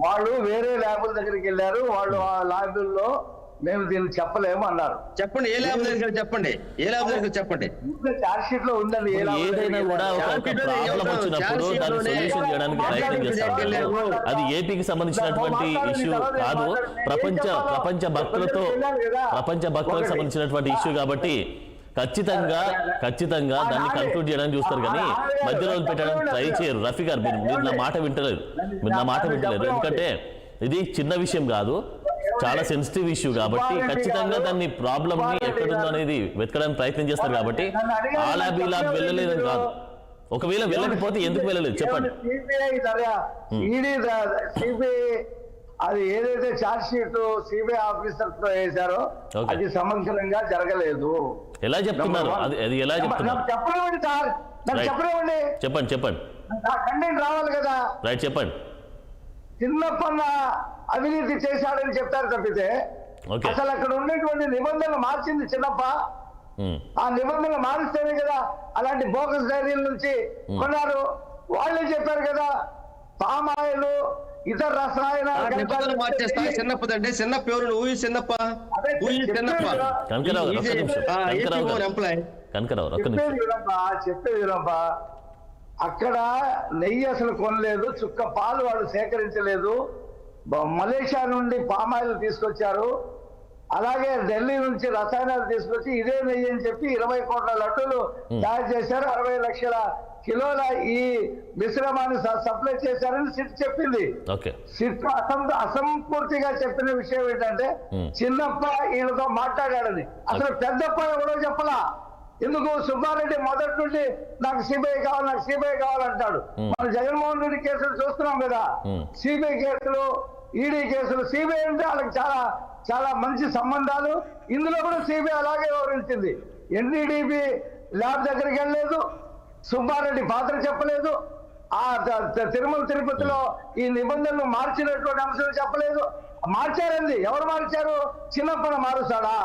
వాళ్ళు వేరే ల్యాబుల దగ్గరికి వెళ్ళారు. వాళ్ళు ఆ ల్యాబుల్లో మేము దీన్ని చెప్పలేము అన్నారు. చెప్పండి, ఏ ల్యాబ్ దగ్గర చెప్పండి, ఏ ల్యాబ్ దగ్గర చెప్పండి. చార్జ్ షీట్ లో ఉందండి. ఏదైనా కూడా ఒక ప్రాబ్లం వచ్చినప్పుడు దాన్ని సొల్యూషన్ చేయడానికి ప్రయత్నం చేస్తారు. అది ఏపీకి సంబంధించినటువంటి ఇష్యూ కాదు, ప్రపంచ భక్తులకు సంబంధించినటువంటి ఇష్యూ కాబట్టి ఖచ్చితంగా దాన్ని కన్క్లూడ్ చేయడానికి చూస్తారు, కానీ మధ్యలో పెట్టడానికి ట్రై చేయరు. రఫీ గారు మీరు నా మాట వింటలేరు. ఎందుకంటే ఇది చిన్న విషయం కాదు, చాలా సెన్సిటివ్ ఇష్యూ కాబట్టి ఖచ్చితంగా దాన్ని ప్రాబ్లమ్ ని ఎక్కడుందో అనేది వెతకడానికి ప్రయత్నం చేస్తారు. కాబట్టి ఆ ల్యాబ్ ఈ ల్యాబ్ వెళ్ళలేదని కాదు. ఒకవేళ వెళ్ళకపోతే ఎందుకు వెళ్ళలేదు చెప్పండి. సిబిఐ అది ఏదైతే ఛార్జ్ షీట్ సిబిఐ ఆఫీసర్ తో వేశారో అది సమగ్రంగా జరగలేదు. ఎలా చెప్తున్నారు? అది ఎలా చెప్తున్నారు? చెప్పలేమండి సార్, చెప్పలేమండి. చెప్పండి. కంటెంట్ రావాలి కదా. రైట్ చెప్పండి. చిన్నప్పన్న అవినీతి చేశాడని చెప్తారు తప్పితే అసలు అక్కడ ఉన్నటువంటి నిబంధనలు మార్చింది చిన్నప్ప. ఆ నిబంధనలు మారిస్తేనే కదా అలాంటి బోగస్ డైరీల నుంచి కొన్నారు. వాళ్ళే చెప్పారు కదా పామాయిల్ ఇతర రసాయనాలు చిన్నప్పదండి. చిన్నప్ప ఎవరు? చిన్నప్ప కనకరావు ఒక్క నిమిషం. చెప్పేది వినమ్మా. అక్కడ నెయ్యి అసలు కొనలేదు, చుక్క పాలు వాళ్ళు సేకరించలేదు. మలేషియా నుండి పామాయిల్ తీసుకొచ్చారు, అలాగే ఢిల్లీ నుంచి రసాయనాలు తీసుకొచ్చి ఇదే నెయ్యి అని చెప్పి 20 కోట్ల లడ్డూలు తయారు చేశారు, 60 లక్షల కిలోల ఈ మిశ్రమాన్ని సప్లై చేశారని సిట్ చెప్పింది. సిట్ అసంపూర్తిగా చెప్పిన విషయం ఏంటంటే చిన్నప్ప ఈయనతో మాట్లాడాడని. అసలు పెద్దప్ప ఎవరో చెప్పలా. ఎందుకు సుబ్బారెడ్డి మొదటి నుండి నాకు సిబిఐ కావాలి, నాకు సిబిఐ కావాలంటాడు. మన జగన్మోహన్ రెడ్డి కేసులు చూస్తున్నాం కదా, సిబిఐ కేసులు, ఈడీ కేసులు. సిబిఐ అంటే వాళ్ళకి చాలా చాలా మంచి సంబంధాలు. ఇందులో కూడా సిబిఐ అలాగే వివరించింది. ఎన్డీడీబీ ల్యాబ్ దగ్గరికి వెళ్ళలేదు, సుబ్బారెడ్డి పాత్ర చెప్పలేదు, ఆ తిరుమల తిరుపతిలో ఈ నిబంధనలు మార్చినటువంటి అంశాలు చెప్పలేదు. మార్చారండి, ఎవరు మార్చారు? చిన్నప్పన మారుస్తాడా,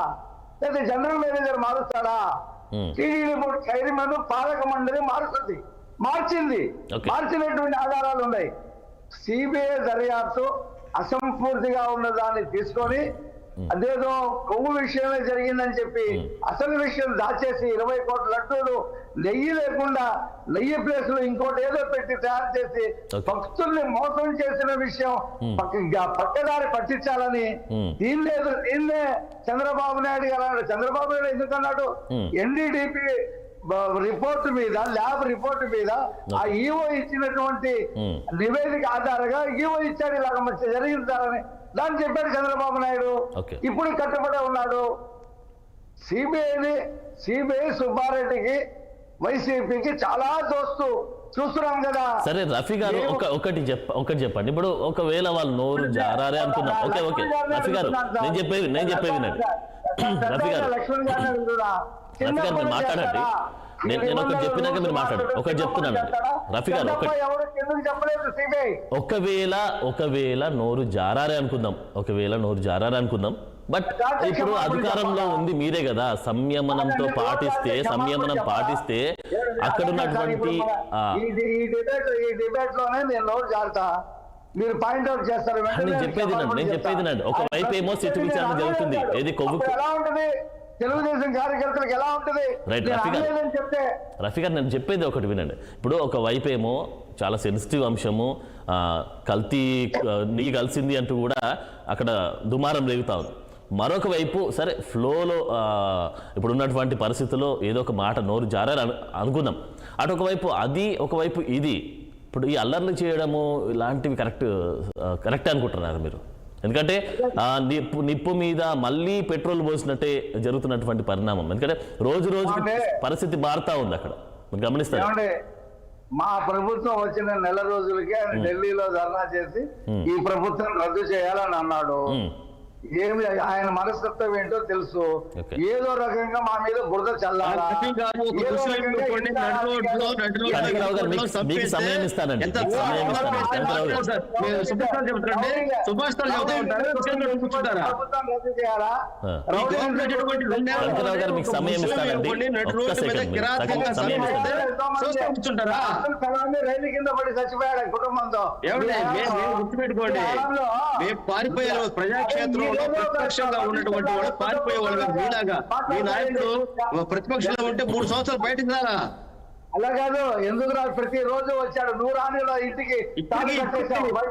లేదా జనరల్ మేనేజర్ మారుస్తాడా? టీడీపీ బోర్డు చైర్మన్ పాలక మండలి మారుతుంది, మార్చింది. మార్చినటువంటి ఆధారాలు ఉన్నాయి. సిబిఐ దర్యాప్తు అసంపూర్తిగా ఉన్న దాన్ని తీసుకొని అదేదో కొవ్వు విషయమే జరిగిందని చెప్పి అసలు విషయం దాచేసి 20 కోట్ల లడ్డూలు నెయ్యి లేకుండా నెయ్యి ప్లేస్ లో ఇంకోటి ఏదో పెట్టి తయారు చేసి భక్తుల్ని మోసం చేసిన విషయం పక్కదారి పట్టించాలని దీన్నే చంద్రబాబు నాయుడు గారు. చంద్రబాబు నాయుడు ఎందుకన్నాడు? ఎన్డీడీపీ రిపోర్ట్ మీద, ల్యాబ్ రిపోర్ట్ మీద ఆ ఈఓ ఇచ్చినటువంటి నివేదిక ఆధారంగా ఈఓ ఇచ్చాడు, ఇలాగ జరిగించాలని దాన్ని చెప్పాడు చంద్రబాబు నాయుడు. ఇప్పుడు కట్టుబడి ఉన్నాడు. సిబిఐ సుబ్బారెడ్డికి, వైసీపీకి చాలా దోస్తు చూస్తున్నాం కదా. సరే రఫీ గారు ఒకటి చెప్పండి. ఇప్పుడు ఒకవేళ వాళ్ళు నోరు జారారే అనుకున్నాం, ఓకే రఫీ గారు నేను చెప్పేది రఫీ గారు మీరు మాట్లాడండి. నేను ఒకటి చెప్పినాక మీరు మాట్లాడండి. ఒకటి చెప్తున్నాను రఫీ గారు, ఒకవేళ నోరు జారారే అనుకుందాం, బట్ ఇప్పుడు అధికారంలో ఉంది మీరే కదా. సంయమనం పాటిస్తే అక్కడ ఉన్నటువంటి మీరు పాయింట్ అవుట్ చేస్తారు. నేను చెప్పేది ఒకవైపు ఏమో సిట్టు విచారణ జరుగుతుంది, ఏది కొవ్వు ఎలా ఉంటుంది, తెలుగుదేశం కార్యకర్తలకు ఎలా ఉంటుంది? రఫీ గారు నేను చెప్పేది ఒకటి వినండి. ఇప్పుడు ఒకవైపు ఏమో చాలా సెన్సిటివ్ అంశము, కల్తీ నెయ్యి కలిసింది అంటూ కూడా అక్కడ దుమారం రేగుతా ఉంది. మరొక వైపు సరే ఫ్లోలో ఇప్పుడు ఉన్నటువంటి పరిస్థితుల్లో ఏదో ఒక మాట నోరు జారారు అనుకుందాం. అటు ఒకవైపు ఇది. ఇప్పుడు ఈ అల్లర్లు చేయడము ఇలాంటివి కరెక్ట్ అనుకుంటున్నారు మీరు? ఎందుకంటే నిప్పు మీద మళ్ళీ పెట్రోల్ పోసినట్టే జరుగుతున్నటువంటి పరిణామం. ఎందుకంటే రోజు పరిస్థితి మారుతా ఉంది అక్కడ, మీరు గమనిస్తారు. మా ప్రభుత్వం వచ్చిన నెల రోజులకే ఆయన ఢిల్లీలో ధర్నా చేసి ఈ ప్రభుత్వం రద్దు చేయాలని అన్నాడు. ఏమి ఆయన మనస్తత్వం ఏంటో తెలుసు. ఏదో రకంగా మా మీద బురద చల్లాలా, సమయం ఇస్తానండి. రైలు కింద పడి చచ్చిపోయాడు కుటుంబంతో. పారిపోయారు ప్రజాక్షేత్రం ప్రతిపక్షంగా ఉన్నటువంటి వాడు పారిపోయేవాళ్ళు మీలాగా. మీ నాయకుడు ప్రతిపక్షంలో ఉంటే 3 సంవత్సరాలు బయటకు రారా? అలా కాదు, ఎందుకు రా? ప్రతి రోజు వచ్చాడు. 100 రాణిలో ఇంటికి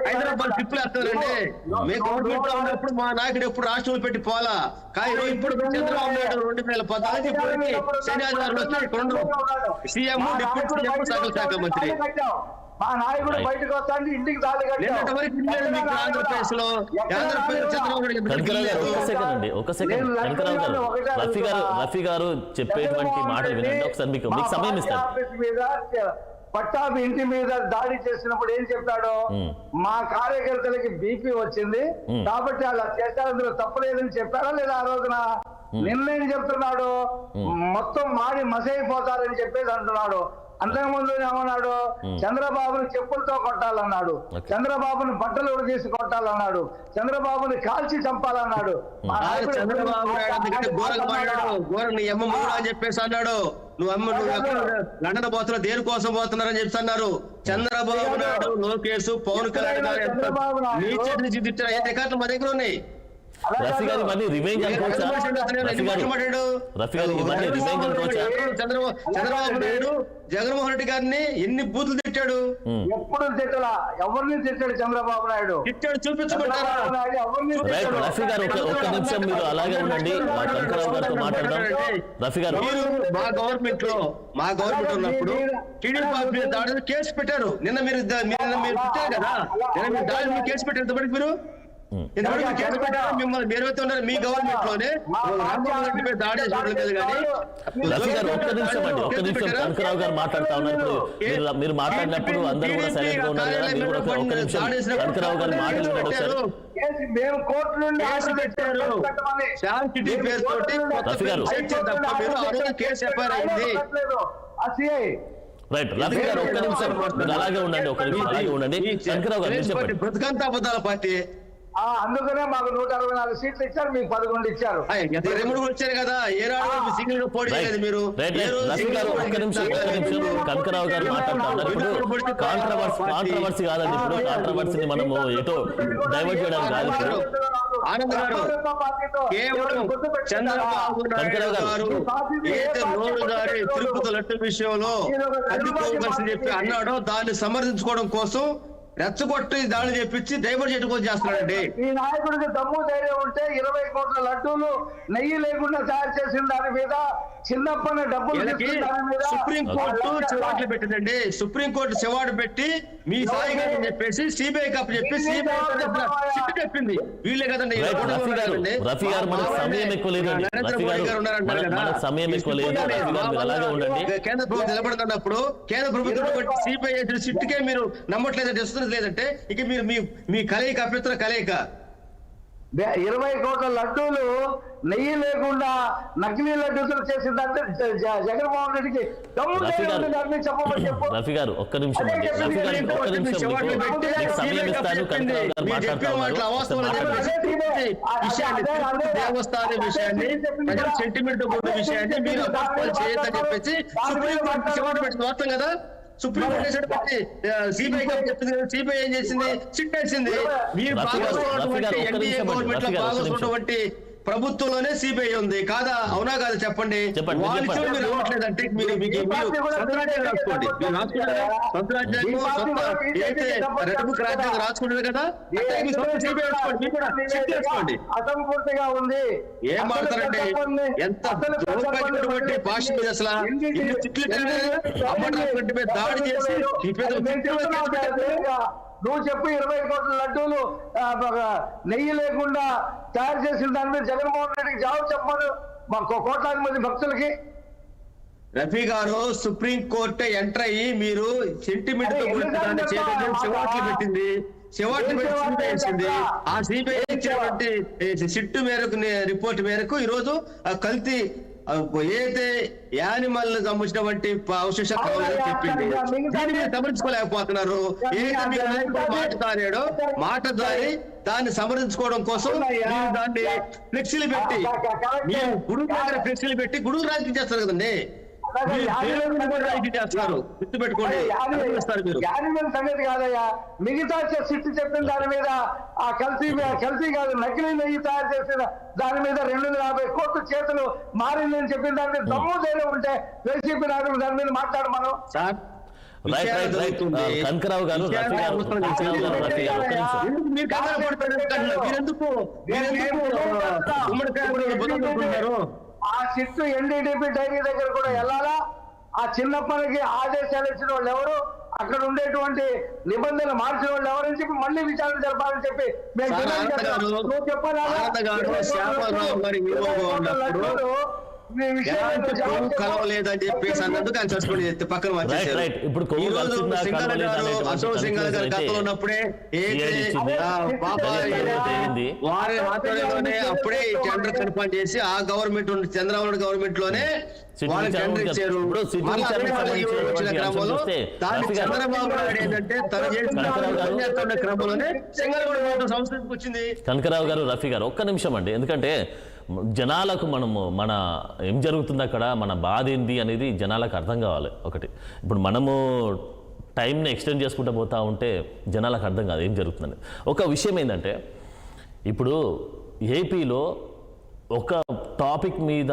హైదరాబాద్ ట్రిప్పులు వేస్తారండి. మేము గవర్నమెంట్ లో ఉన్నప్పుడు మా నాయకుడు ఎప్పుడు రాష్ట్రంలో పెట్టి పోలా. కానీ ఇప్పుడు చంద్రబాబు నాయుడు 2014 శనివారం వచ్చి సీఎం డిప్యూటీ సీఎం సకల శాఖ మంత్రి. మా నాయకుడు బయటకు వస్తాడు, ఇంటికి తాళి కట్టాడు. రఫీ గారు చెప్పేటువంటి మాటలు వినండి ఒకసారి, మీకు సమయం ఇస్తాను. పట్టాభి ఇంటి మీద దాడి చేసినప్పుడు ఏం చెప్పాడు? మా కార్యకర్తలకి బీపీ వచ్చింది కాబట్టి అలా చేశారు, అందులో తప్పలేదని చెప్పారా లేదా ఆ రోజున? నిన్నేం చెప్తున్నాడు? మొత్తం మాడి మసైపోతారని చెప్పేసి అంటున్నాడు. అంతకుముందు ఏమన్నాడు? చంద్రబాబుని చెప్పులతో కొట్టాలన్నాడు, చంద్రబాబుని బట్టలు తీసి కొట్టాలన్నాడు, చంద్రబాబుని కాల్చి చంపాలన్నాడు. చంద్రబాబు అని చెప్పేసి అన్నాడు. నువ్వు లండన్ పోతున్నా దేనికోసం పోతున్నారని చెప్పి అన్నారు. చంద్రబాబు నాయుడు, లోకేష్, పవన్ కళ్యాణ్ గారు తిట్టారు. ఏ రికార్డులు మా దగ్గర ఉన్నాయి. రఫీ గారు ఇవన్నీ రివెంజ్ అనుకోవచ్చా? రఫీ గారు ఇవన్నీ రివెంజ్ అనుకోవచ్చా? చంద్రబాబు నాయుడు జగన్మోహన్ రెడ్డి గారిని ఎన్ని బూతులు తిట్టాడు? ఎప్పుడు తిట్టలా, ఎవరిని తిట్టాడు చంద్రబాబు నాయుడు? తిట్టాడు, చూపించుకుంటారా? రైట్ రఫీ గారు ఒక్క నిమిషం మీరు అలాగే ఉండండి, మా కనకరావు గారితో మాట్లాడదాం. రఫీ గారు మీరు మా గవర్నమెంట్ ఉన్నప్పుడు టీడీపీ మీద దాడి కేసు పెట్టారు. నిన్న మీరు పెట్టారు కదా, నిన్న మీరు దాడి మీద కేసు పెట్టారు. ఇంతవరకు మీరు కేసు పెట్టారు. మిమ్మల్ని మీరైతే ఉన్నారు మీ గవర్నమెంట్ లోనే రామ్మోహన్ రెడ్డి మీద దాడి చూడడం లేదు. కానీ రఫీ గారు ఒక్క నిమిషం అండి, ఒక్క నిమిషం. కనకరావు గారు మాట్లాడుతా ఉన్నారు. మీరు మాట్లాడినప్పుడు అందరూ కూడా సైలెంట్ గా ఉన్నారు కదా, మీరు కూడా ఒక్క నిమిషం కనకరావు గారు మాటలు వినండి ఒకసారి. మేము కోర్టు నుండి కేసు పెట్టారు. శాంతిటీ పేరుతోటి రఫీ గారు తప్ప మీరు ఆ రోజు కేసు ఎఫ్ఐఆర్ అయింది. రైట్ రఫీ గారు ఒక్క నిమిషం మీరు అలాగే ఉండండి, ఒక్క నిమిషం అలాగే ఉండండి. కనకరావు గారు మీరు చెప్పండి. బ్రతుకంతా అబద్ధాల పార్టీ. అందుకనే మాకు 164 సీట్లు ఇచ్చారు, మీకు 11 ఇచ్చారు. రెముడు వచ్చారు కదా, ఏనాడు సింగిల్ పోటీ చేయలేదు మీరు. రఫీ గారు ఒక్క నిమిషం కనకరావు గారు మాట్లాడుతా ఉన్నారు. ఇప్పుడు కాంట్రవర్సీ కాదండి, ఇప్పుడు కాంట్రవర్సీని మనము ఎటో డైవర్ట్ చేయడానికి కాదు. ఇప్పుడు ఆనంద్ గారు కేవలం చంద్రబాబు నాయుడు గారు ఏదైతే నోరు గారి తిరుపతి లడ్డు విషయంలో అడ్డుకోవాల్సి చెప్పి అన్నాడో దాన్ని సమర్థించుకోవడం కోసం రెచ్చగొట్టి దాడులు చెప్పించి డైవర్ట్ చేయడం కోసం చేస్తున్నాడండి. ఈ నాయకుడికి దమ్ము ధైర్యం ఉంటే 20 కోట్ల లడ్డూలు నెయ్యి లేకుండా తయారు చేసిన దాని మీద చిన్నప్పని డబ్బులు సుప్రీంకోర్టు చివాట్లు పెట్టిందండి. సుప్రీంకోర్టు చివాటు పెట్టి మీ సాయి గారు చెప్పేసి సిబిఐ కప్ చెప్పి సిబిఐ సిట్టు చెప్పింది. వీళ్ళే కదండి. రఫీ గారు మనకు సమయం ఎక్కువ లేదండి, రఫీ గారు మనకు సమయం ఎక్కువ లేదు, అలాగే ఉండండి. కేంద్ర ప్రభుత్వం నిలబడుతున్నప్పుడు కేంద్ర ప్రభుత్వం సిబిఐ చేసిన సిట్టుకే మీరు నమ్మట్లేదంటే ఇస్తున్నది లేదంటే ఇక మీరు మీ కలయిక అభ్యర్థుల కలయిక 20 కోట్ల లడ్డూలు నెయ్యి లేకుండా నకిలీ లడ్డూలు చేసిందంటే జగన్మోహన్ రెడ్డికి చెప్పమని చెప్పు. రఫీ గారు ఒక్క నిమిషం అండి, రఫీ గారు ఒక్క నిమిషం మీకు సమయం ఇస్తాను. కనకరావు గారు మాట్లాడుతూ దేవస్థానం విషయాన్ని ప్రజల సెంటిమెంట్ కూడిన విషయాన్ని మీరు చేయొద్దని చెప్పేసి సుప్రీంకోర్టు చివాటు పెట్టింది. వాస్తవం కదా, సుప్రీంకోర్టు పెట్టి సిబిఐ చెప్తుంది. సిబిఐ ఏం చేసింది? సిట్ వేసింది. మీరు ఎన్డీఏ గవర్నమెంట్ లో భాగస్వామ్యటువంటి ప్రభుత్వంలోనే సిబిఐ ఉంది కాదా? అవునా కాదా చెప్పండి. వాళ్ళు మీరు రావట్లేదంటే మీరు రాసుకోండి. మీరు రాసుకుంటారు కదా, రాసుకోండి. అసంపూర్తిగా ఉంది. ఏం మాట్లాడండి, ఎంత దౌర్భాగ్యమైనటువంటి భాష మీద అసలు ఎన్ని తిట్లు అమ్మటి మీద దాడి చేసి నువ్వు చెప్పు 20 కోట్ల లడ్డూలు నెయ్యి లేకుండా తయారు చేసిన దాని మీద జగన్మోహన్ రెడ్డికి జవాబు చెప్పమను మా కోట్లాది మంది భక్తులకి. రఫీ గారు సుప్రీం కోర్టు ఎంటర్ అయ్యి మీరు సెంటిమెంట్ తో దాన్ని చేయడం చివాట్లు పెట్టింది. చివాట్లు పెట్టి వేసింది. ఆ సిబిఐ ఇచ్చినటువంటి సిట్టు మేరకు రిపోర్ట్ మేరకు ఈ రోజు కల్తీ ఏదైతే యానిమల్ సంబంధించినటువంటి అవశేషాలు కావాలని చెప్పింది. దీన్ని మీరు సమర్థించుకోలేకపోతున్నారు. ఏదైతే మీ నాయకుడు మాట దారి దాన్ని సమర్థించుకోవడం కోసం మీరు దాన్ని ఫ్లెక్సీలు పెట్టి మీరు గుడుగు దగ్గర ఫ్లెక్సీలు పెట్టి గుడుగు రాజకీయం చేస్తారు కదండి. చేస్తున్నారు, గుర్తుపెట్టుకోండి. యానిమల్ సంగతి కాదయ్యా, మిగతా సిట్టు చెప్పిన దాని మీద ఆ కల్తీ కాదు నకిలీ నెయ్యి తయారు చేసిన దాని మీద 250 కోట్ల చేతులు మారిందని చెప్పిన దాని మీద దమ్ము ధైర్యం ఉంటే వైసీపీ నాయకులు దాని మీద మాట్లాడు మనం. కనకరావు గారు ఆ సిట్టు ఎన్డీడీపీ డైరీ దగ్గర కూడా వెళ్ళాలా? ఆ చిన్నప్పటికి ఆదేశాలు ఇచ్చిన వాళ్ళు ఎవరు, అక్కడ ఉండేటువంటి నిబంధనలు మార్చిన వాళ్ళు ఎవరని చెప్పి మళ్ళీ విచారణ జరపాలని చెప్పి మేము కలవలేదని చెప్పేసి అన్నందుకు ఆయన సస్పెండ్ చేస్తే పక్కన ఈ రోజు సింగల్ గారు అశోక్ సింగల్ గారు గతంలో ఉన్నప్పుడే వారి ఆధ్వర్యంలోనే అప్పుడే టెండర్ కన్ఫర్మ్ చేసి ఆ గవర్నమెంట్ చంద్రబాబు గవర్నమెంట్ లోనే వాళ్ళకి టెండర్ ఇచ్చారు. వచ్చిన క్రమంలో దాన్ని చంద్రబాబు నాయుడు ఏంటంటే తన చేసిన క్రమంలోనే సింగల్ గూడ సంస్థకు వచ్చింది. కనకరావు గారు, రఫీ గారు ఒక్క నిమిషం అండి, ఎందుకంటే జనాలకు మన ఏం జరుగుతుంది అక్కడ, మన బాధ ఏంది అనేది జనాలకు అర్థం కావాలి. ఒకటి ఇప్పుడు మనము టైంని ఎక్స్టెండ్ చేసుకుంటూ పోతూ ఉంటే జనాలకు అర్థం కాదు ఏం జరుగుతుందని. ఒక విషయం ఏంటంటే ఇప్పుడు ఏపీలో ఒక టాపిక్ మీద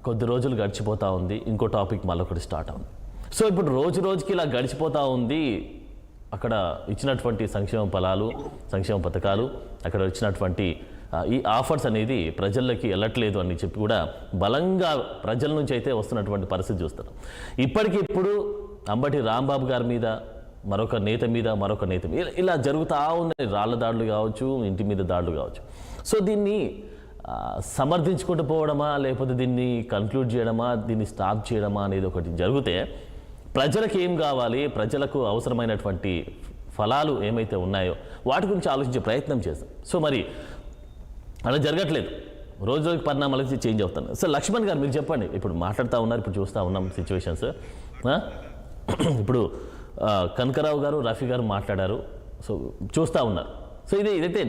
కొద్ది రోజులు గడిచిపోతూ ఉంది, ఇంకో టాపిక్ మళ్ళొకటి స్టార్ట్ అవుతుంది. సో ఇప్పుడు రోజు రోజుకి ఇలా గడిచిపోతూ ఉంది. అక్కడ ఇచ్చినటువంటి సంక్షేమ ఫలాలు, సంక్షేమ పథకాలు, అక్కడ ఇచ్చినటువంటి ఈ ఆఫర్స్ అనేది ప్రజల్లోకి వెళ్ళట్లేదు అని చెప్పి కూడా బలంగా ప్రజల నుంచి అయితే వస్తున్నటువంటి పరిస్థితి చూస్తారు. ఇప్పటికిప్పుడు అంబటి రాంబాబు గారి మీద మరొక నేత మీద ఇలా జరుగుతూ ఉన్నాయి. రాళ్ల దాడులు కావచ్చు, ఇంటి మీద దాడులు కావచ్చు. సో దీన్ని సమర్థించుకుంటూ పోవడమా, లేకపోతే దీన్ని కన్క్లూడ్ చేయడమా, దీన్ని స్టాప్ చేయడమా అనేది ఒకటి జరిగితే ప్రజలకు ఏం కావాలి, ప్రజలకు అవసరమైనటువంటి ఫలాలు ఏమైతే ఉన్నాయో వాటి గురించి ఆలోచించే ప్రయత్నం చేస్తాం. సో మరి అలా జరగట్లేదు. రోజు రోజుకి పరిణామాలకి చేంజ్ అవుతాను. సో లక్ష్మణ్ గారు మీరు చెప్పండి. ఇప్పుడు మాట్లాడుతూ ఉన్నారు, ఇప్పుడు చూస్తూ ఉన్నాం సిచ్యువేషన్స్. ఇప్పుడు కనకరావు గారు, రఫీ గారు మాట్లాడారు. సో చూస్తూ ఉన్నారు. సో ఇదైతే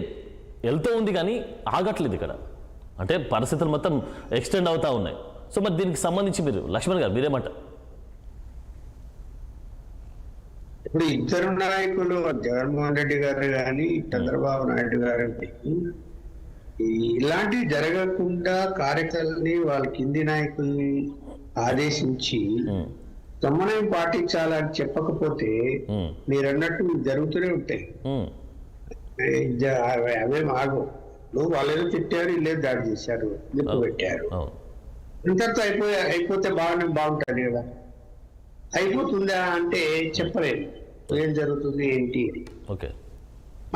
వెళ్తూ ఉంది కానీ ఆగట్లేదు ఇక్కడ. అంటే పరిస్థితులు మొత్తం ఎక్స్టెండ్ అవుతూ ఉన్నాయి. సో మరి దీనికి సంబంధించి మీరు లక్ష్మణ్ గారు మీరేమంటారు? ఇప్పుడు ఇద్దరు నాయకులు, జగన్మోహన్ రెడ్డి గారు కానీ చంద్రబాబు నాయుడు గారు ఇలాంటివి జరగకుండా కార్యకర్తల్ని వాళ్ళ కింది నాయకుల్ని ఆదేశించి సమన్వయం పాటించాలని చెప్పకపోతే మీరన్నట్టు జరుగుతూనే ఉంటాయి. అవేం ఆగవు. నువ్వు వాళ్ళేదో తిట్టారు, ఇల్లేదు దాడి చేశారు, నిప్పు పెట్టారు, ఇంతటితో అయిపోతే బాగుంటుంది కదా. అయిపోతుందా అంటే చెప్పలేదు ఏం జరుగుతుంది ఏంటి.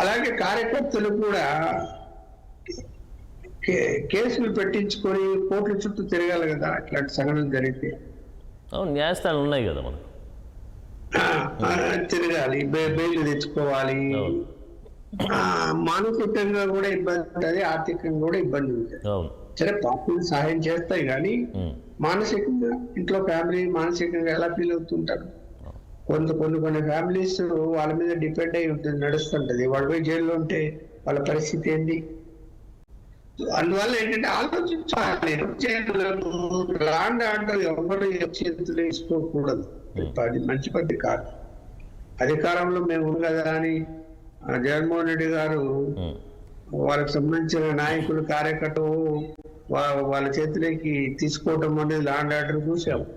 అలాగే కార్యకర్తలు కూడా కేసులు పెట్టించుకొని కోర్టుల చుట్టూ తిరగాలి కదా అట్లాంటి సంఘటనలు జరిగితే. న్యాయస్థానాలు ఉన్నాయి కదా మనకు, తిరగాలి, బెయిల్ తెచ్చుకోవాలి. మానసికంగా కూడా ఇబ్బంది ఉంటుంది, ఆర్థికంగా కూడా ఇబ్బంది ఉంటుంది. సరే పార్టీలు సహాయం చేస్తాయి కానీ మానసికంగా ఇంట్లో ఫ్యామిలీ మానసికంగా ఎలా ఫీల్ అవుతుంటారు. కొన్ని ఫ్యామిలీస్ వాళ్ళ మీద డిపెండ్ అయి ఉంటుంది, నడుస్తుంటది. వాళ్ళు పోయి జైల్లో ఉంటే వాళ్ళ పరిస్థితి ఏంది? అందువల్ల ఏంటంటే ఆలోచించాలి. లాండ్ ఆర్డర్ ఎవరు చేతులు వేసుకోకూడదు. అది మంచి పద్ధతి కాదు. అధికారంలో మేము ఉంది కదా అని జగన్మోహన్ రెడ్డి గారు వాళ్ళకి సంబంధించిన నాయకులు, కార్యకర్తలు వాళ్ళ చేతిలోకి తీసుకోవటం అనేది లాండ్ ఆర్డర్ చూసాము.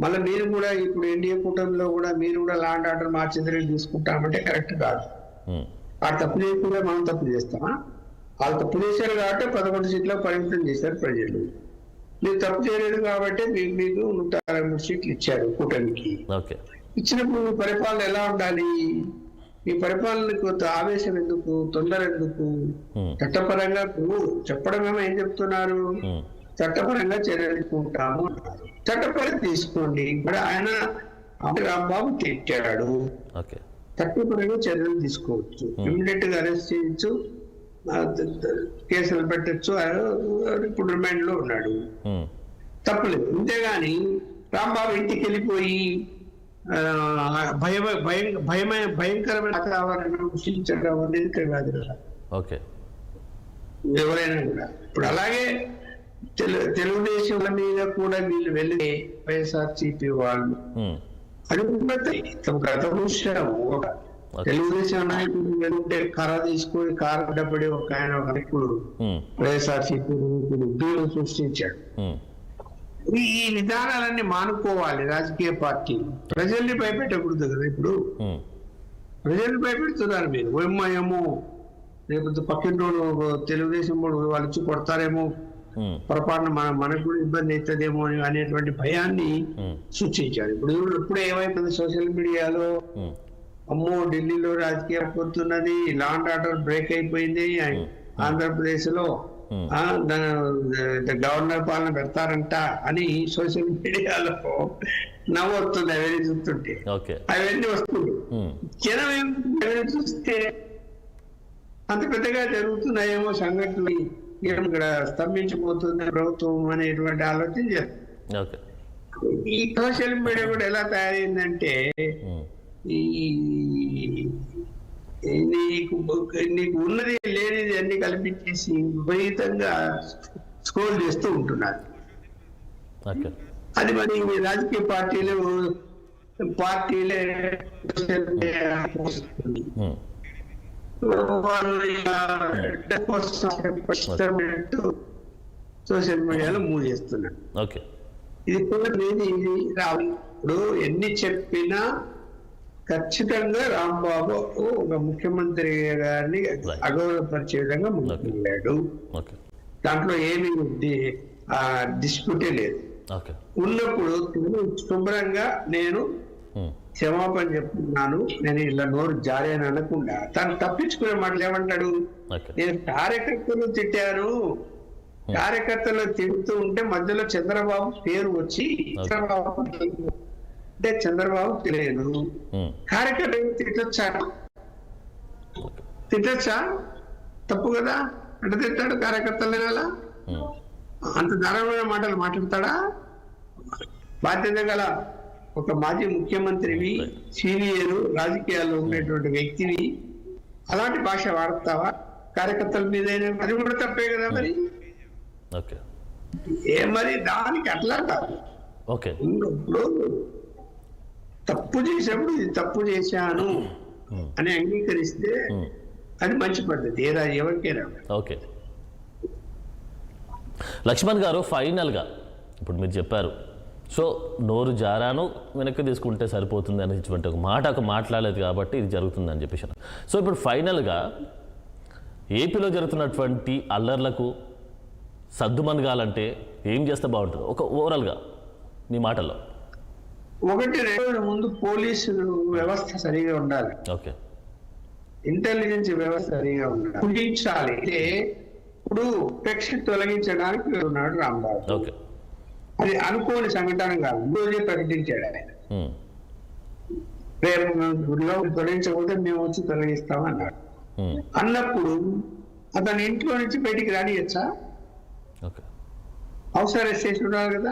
మళ్ళీ మీరు కూడా ఇప్పుడు ఎన్డీఏ కూటమిలో కూడా మీరు కూడా లాండ్ ఆర్డర్ మా చేతిలోకి తీసుకుంటామంటే కరెక్ట్ కాదు. వాళ్ళు తప్పు చేయకుండా మనం తప్పు చేస్తామా? వాళ్ళు తప్పు చేశారు కాబట్టి 11 సీట్లకు పరిమితం చేశారు ప్రజలు. మీరు తప్పు చేయలేదు కాబట్టి మీకు 163 సీట్లు ఇచ్చారు కూటమికి. ఇచ్చినప్పుడు మీ పరిపాలన ఎలా ఉండాలి? ఈ పరిపాలనకు ఆవేశం ఎందుకు, తొందర ఎందుకు? చట్టపరంగా చెప్పడమేమో ఏం చెప్తున్నారు, చట్టపరంగా చర్యలు తీసుకుంటాము. చట్టపరంగా తీసుకోండి. మరి ఆయన రాంబాబు తిట్టాడు, చట్టపరంగా చర్యలు తీసుకోవచ్చు. ఇమ్మీడియట్ గా అరెస్ట్ చేయొచ్చు, కేసులు పెట్టచ్చు. ఇప్పుడు రిమాండ్ లో ఉన్నాడు, తప్పలేదు. అంతేగాని రాంబాబు ఇంటికి వెళ్ళిపోయి భయంకరమైన వాతావరణం సృష్టించడం అనేది కాదు కదా ఎవరైనా కూడా. ఇప్పుడు అలాగే తెలుగుదేశం మీద కూడా వీళ్ళు వెళ్ళి వైఎస్ఆర్సీపీ వాళ్ళు అది గత విషయం. తెలుగుదేశం నాయకుడు వెళ్తే కర్ర తీసుకొని కారపడి ఒక ఆయన ఒక నాయకుడు వైఎస్ఆర్సీపీ ఉద్యోగం సృష్టించాడు. ఈ విధానాలన్నీ మానుకోవాలి రాజకీయ పార్టీలు. ప్రజల్ని భయపెట్టకూడదు కదా. ఇప్పుడు ప్రజల్ని భయపెడుతున్నారు మీరు. ఓఎంఐఎమో లేకపోతే పక్కింటోళ్ళు తెలుగుదేశం వాళ్ళు వచ్చి కొడతారేమో, పొరపాటున మనకు కూడా ఇబ్బంది అవుతుందేమో అనేటువంటి భయాన్ని సృష్టించారు. ఇప్పుడు ఏమైపోయింది సోషల్ మీడియాలో, అమ్మో ఢిల్లీలో రాజకీయం పోతున్నది, లాండ్ ఆర్డర్ బ్రేక్ అయిపోయింది, ఆంధ్రప్రదేశ్ లో గవర్నర్ పాలన పెడతారంట అని సోషల్ మీడియాలో నవ్వుతుంది అవన్నీ చూస్తుంటే. అవన్నీ వస్తుంది. జనం అవన్నీ చూస్తే అంత పెద్దగా జరుగుతున్నాయేమో సంఘటనలు, ఇక్కడ స్తంభించిపోతుంది ప్రభుత్వం అనేటువంటి ఆలోచన చేస్తారు. ఈ సోషల్ మీడియా కూడా ఎలా తయారైందంటే నీకు ఉన్నది లేనిది అన్ని కల్పించేసి విపరీతంగా స్క్రోల్ చేస్తూ ఉంటున్నారు. అది మరి రాజకీయ పార్టీలే వాళ్ళు సోషల్ మీడియాలో మూవ్ చేస్తున్నారు. ఓకే, ఇది కూడా ఇది రావు. ఇప్పుడు ఎన్ని చెప్పినా ఖచ్చితంగా రాంబాబు ఒక ముఖ్యమంత్రి గారిని అగౌరవపరిచే విధంగా ముందుకెళ్ళాడు. దాంట్లో ఏమి డిస్ప్యూటే లేదు. ఉన్నప్పుడు శుభ్రంగా నేను క్షమాపణ చెప్తున్నాను, నేను ఇలా నోరు జారీ అని అనకుండా తను తప్పించుకునే మాటలు ఏమంటాడు, నేను కార్యకర్తలు తిట్టాను, కార్యకర్తలు తిడుతూ ఉంటే మధ్యలో చంద్రబాబు పేరు వచ్చి చంద్రబాబు అంటే చంద్రబాబు తెలియదు, కార్యకర్తలు తిట్టొచ్చా తప్పు కదా అంటే తిట్టాడు కార్యకర్తలు ఎలా అంత దారుణమైన మాటలు మాట్లాడతాడా? బాధ్యత గల ఒక మాజీ ముఖ్యమంత్రివి, సీనియర్ రాజకీయాల్లో ఉండేటువంటి వ్యక్తివి అలాంటి భాష వాడతావా కార్యకర్తల మీద? అది కూడా తప్పే కదా మరి. మరి దానికి అట్లా ఇప్పుడు తప్పు చేసినప్పుడు ఇది తప్పు చేశాను అని అంగీకరిస్తే అది మంచి పద్ధతి ఎవరికైనా. ఓకే లక్ష్మణ్ గారు, ఫైనల్గా ఇప్పుడు మీరు చెప్పారు, సో నోరు జారాను వెనక్కి తీసుకుంటే సరిపోతుంది అనేటువంటి ఒక మాట మాట్లాడలేదు కాబట్టి ఇది జరుగుతుందని చెప్పేసి. సో ఇప్పుడు ఫైనల్గా ఏపీలో జరుగుతున్నటువంటి అల్లర్లకు సద్దుమణగాలంటే ఏం చేస్తే బాగుంటుంది ఒక ఓవరాల్గా మీ మాటల్లో? ఒకటి, 2 రోజుల ముందు పోలీసు వ్యవస్థ సరిగా ఉండాలి. ఓకే, ఇంటెలిజెన్స్ వ్యవస్థ సరిగా ఉండాలి, కుదించాలి. ఇప్పుడు కక్ష తొలగించడానికి ఉన్నాడు రాంబాబు. ఓకే, అది అనుకోని సంఘటన కాదు, రోజే ప్రకటించాడు ఆయన. రేపు తొలగించకపోతే మేము వచ్చి తొలగిస్తామన్నాడు. అన్నప్పుడు అతను ఇంట్లో నుంచి బయటికి రానియచ్చా? హౌస్ అరెస్ట్ చేసి ఉన్నారు కదా,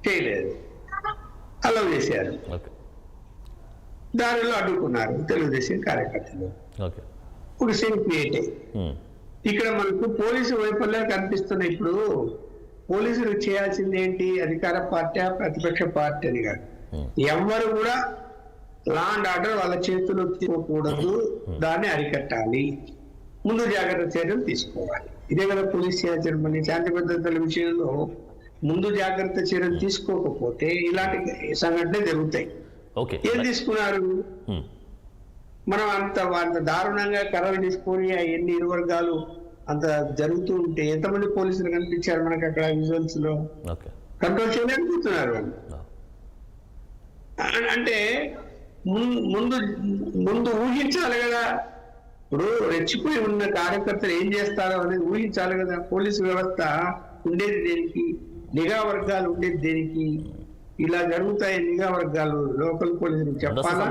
చేయలేదు, అలౌ చేశారు. దానిలో అడ్డుకున్నారు తెలుగుదేశం కార్యకర్తలు. ఒక సీన్ క్రియేట్ అయ్యి ఇక్కడ మనకు పోలీసు వైఫల్యం కనిపిస్తున్నాయి. ఇప్పుడు పోలీసులు చేయాల్సింది ఏంటి? అధికార పార్టీ ప్రతిపక్ష పార్టీ అని కాదు, ఎవరు కూడా లా అండ్ ఆర్డర్ వాళ్ళ చేతుల్లో తీసుకోకూడదు, దాన్ని అరికట్టాలి, ముందు జాగ్రత్త చర్యలు తీసుకోవాలి. ఇదే కదా పోలీస్ చేయాల్సిన పని. శాంతి భద్రతల విషయంలో ముందు జాగ్రత్త చర్యలు తీసుకోకపోతే ఇలాంటి సంఘటనలు జరుగుతాయి. ఏం తీసుకున్నారు? మనం అంత దారుణంగా కర్రలు తీసుకొని ఎన్ని ఇరు వర్గాలు అంత జరుగుతూ ఉంటే ఎంతమంది పోలీసులు కనిపించారు మనకు అక్కడ విజువల్స్ లో? కంట్రోల్ చేయలేకపోతున్నారు వాళ్ళు. అంటే ముందు ఊహించాలి కదా. ఇప్పుడు రెచ్చిపోయి ఉన్న కార్యకర్తలు ఏం చేస్తారో అనేది ఊహించాలి కదా. పోలీసు వ్యవస్థ ఉండేది దేనికి? నిఘా వర్గాలు ఉండేది దేనికి? ఇలా జరుగుతాయి నిఘా వర్గాలు, లోకల్ పోలీసులు చెప్పాలా?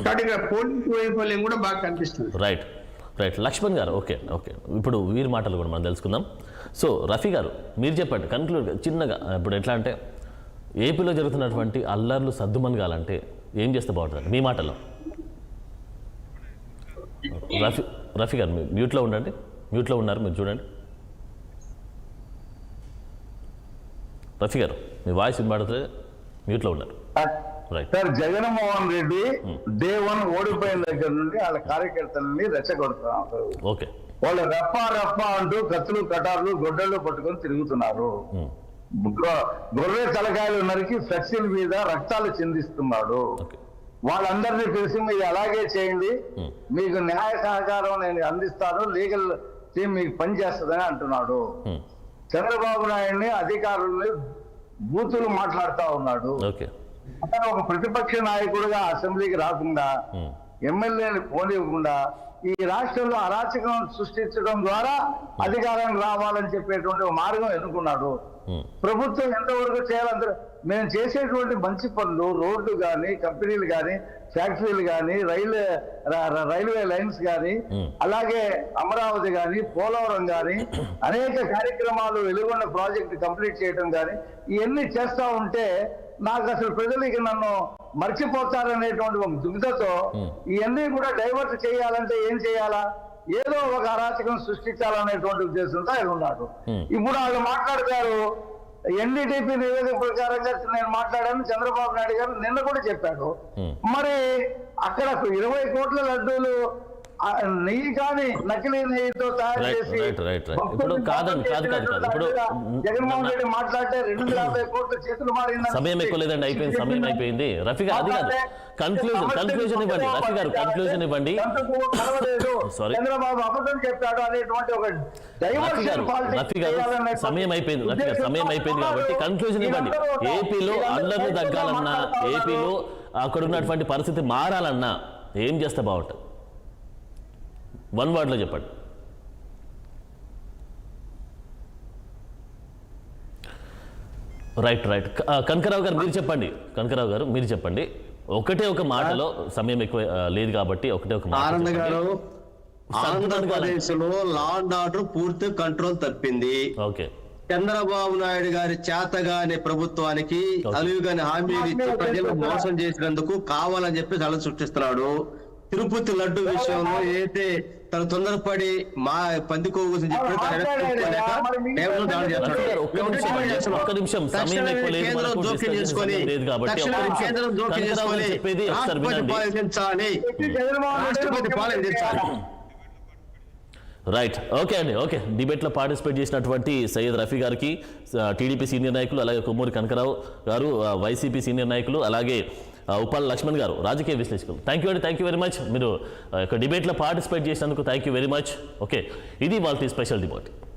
కాబట్టి పోలీసు వైఫల్యం కూడా బాగా కనిపిస్తుంది. రైట్ రైట్ లక్ష్మణ్ గారు, ఓకే ఓకే ఇప్పుడు వీరి మాటలు కూడా మనం తెలుసుకుందాం. సో రఫీ గారు మీరు చెప్పండి కన్క్లూడ్ చిన్నగా. ఇప్పుడు ఎట్లా అంటే ఏపీలో జరుగుతున్నటువంటి అల్లర్లు సద్దుమణగాలంటే ఏం చేస్తే బాగుంటుంది మీ మాటల్లో? రఫీ గారు మీరు మ్యూట్లో ఉండండి, మ్యూట్లో ఉన్నారు మీరు చూడండి. రఫీ గారు మీ వాయిస్ వినబడుతుంది, మ్యూట్లో ఉన్నారు. సార్, జగన్మోహన్ రెడ్డి డే 1 ఓడిపోయిన దగ్గర నుండి వాళ్ళ కార్యకర్తలని రెచ్చగొడుతున్నారు. ఓకే, వాళ్ళు రఫా అంటూ కత్తులు కటార్లు గొడ్డళ్ళు పట్టుకొని తిరుగుతున్నారు. గొర్రె తలకాయలు నరికి ఫ్లెక్సీల మీద రక్తాలు చిందిస్తున్నాడు. వాళ్ళందరినీ పిలిచి మీరు అలాగే చేయండి, మీకు న్యాయ సహకారం నేను అందిస్తాను, లీగల్ టీం మీకు పనిచేస్తుందని అంటున్నాడు. చంద్రబాబు నాయుడిని అధికారుల్ని బూతులు మాట్లాడుతూ ఉన్నాడు. అతను ఒక ప్రతిపక్ష నాయకుడిగా అసెంబ్లీకి రాకుండా, ఎమ్మెల్యేని పోనివ్వకుండా ఈ రాష్ట్రంలో అరాచకం సృష్టించడం ద్వారా అధికారానికి రావాలని చెప్పేటువంటి ఒక మార్గం ఎన్నుకున్నాడు. ప్రభుత్వం ఎంతవరకు చేయాలంటే మేము చేసేటువంటి మంచి పనులు, రోడ్లు కానీ, కంపెనీలు కానీ, ఫ్యాక్టరీలు కానీ, రైల్వే లైన్స్ కానీ, అలాగే అమరావతి కానీ, పోలవరం కానీ, అనేక కార్యక్రమాలు, వెలుగొండ ప్రాజెక్టు కంప్లీట్ చేయడం కానీ, ఇవన్నీ చేస్తా ఉంటే నాకు అసలు ప్రజలకి నన్ను మర్చిపోతారనేటువంటి ఒక దుగ్ధతో ఇవన్నీ కూడా డైవర్ట్ చేయాలంటే ఏం చేయాలా, ఏదో ఒక అరాచకం సృష్టించాలనేటువంటి ఉద్దేశంతో ఆయన ఉన్నాడు. ఇప్పుడు వాళ్ళు మాట్లాడతారు, ఎన్డీటీపీ నివేదిక ప్రకారంగా నేను మాట్లాడాను, చంద్రబాబు నాయుడు గారు నిన్న కూడా చెప్పాడు. మరి అక్కడ 20 కోట్ల లడ్డూలు నెయ్యి కానీ నకిలీ నెయ్యితో తయారు చేసి ఇప్పుడు కాదు ఇప్పుడు జగన్మోహన్ రెడ్డి మాట్లాడితే 250 కోట్ల చేతులు మారింది. సమయం ఎక్కువ లేదండి, అయిపోయింది, సమయం అయిపోయింది. రఫీ గారు అది కాదు, కన్క్లూజన్ ఇవ్వండి. రఫీ గారు కన్క్లూజన్ ఇవ్వండి. సారీ చంద్రబాబు అబద్ధం చెప్పాడు అనేటువంటి ఒక రఫీ గారు సమయం అయిపోయింది. రఫీ గారు సమయం అయిపోయింది కాబట్టి కన్క్లూజన్ ఇవ్వండి. ఏపీలో అందరినీ తగ్గాలన్నా, ఏపీలో అక్కడ ఉన్నటువంటి పరిస్థితి మారాలన్నా ఏం చేస్తే బాగుంటుంది? 1 word లో చెప్పండి. రైట్. కనకరావు గారు మీరు చెప్పండి. కనకరావు గారు మీరు చెప్పండి. ఒకటే ఒక మాటలో, సమయం ఎక్కువ లేదు కాబట్టి ఒకటే ఒక మాట. ఆనంద్ గారు, ఆంధ్రప్రదేశ్ లో లా అండ్ ఆర్డర్ పూర్తి కంట్రోల్ తప్పింది. ఓకే. చంద్రబాబు నాయుడు గారి చేతగాని ప్రభుత్వానికి అలుగుగాని హామీలు ఇచ్చి ప్రజలు మోసం చేసినందుకు కావాలని చెప్పి అలా సృష్టిస్తున్నాడు. తిరుపతి లడ్డు విషయంలో అయితే తను తొందరపడి మా పందికోగు గురించి ఒక్క నిమిషం, సమయం ఎక్కువ లేదు, కేంద్రం జోక్యం చేసుకొని కేంద్రం జోక్యం చేసుకొని రాష్ట్రపతి పాలించాలి, రాష్ట్రపతి పాలించాలి. రైట్. ఓకే అండి. ఓకే, డిబేట్లో పార్టిసిపేట్ చేసినటువంటి సయ్యద్ రఫీ గారికి, టీడీపీ సీనియర్ నాయకులు, అలాగే కొమ్మూరి కనకరావు గారు వైసీపీ సీనియర్ నాయకులు, అలాగే ఉప్పల్ లక్ష్మణ్ గారు రాజకీయ విశ్లేషకులు, థ్యాంక్ యూ వెరీ మచ్. మీరు డిబేట్లో పార్టిసిపేట్ చేసినందుకు thank you very much. Okay, ఇది వాళ్ళ స్పెషల్ డిబేట్.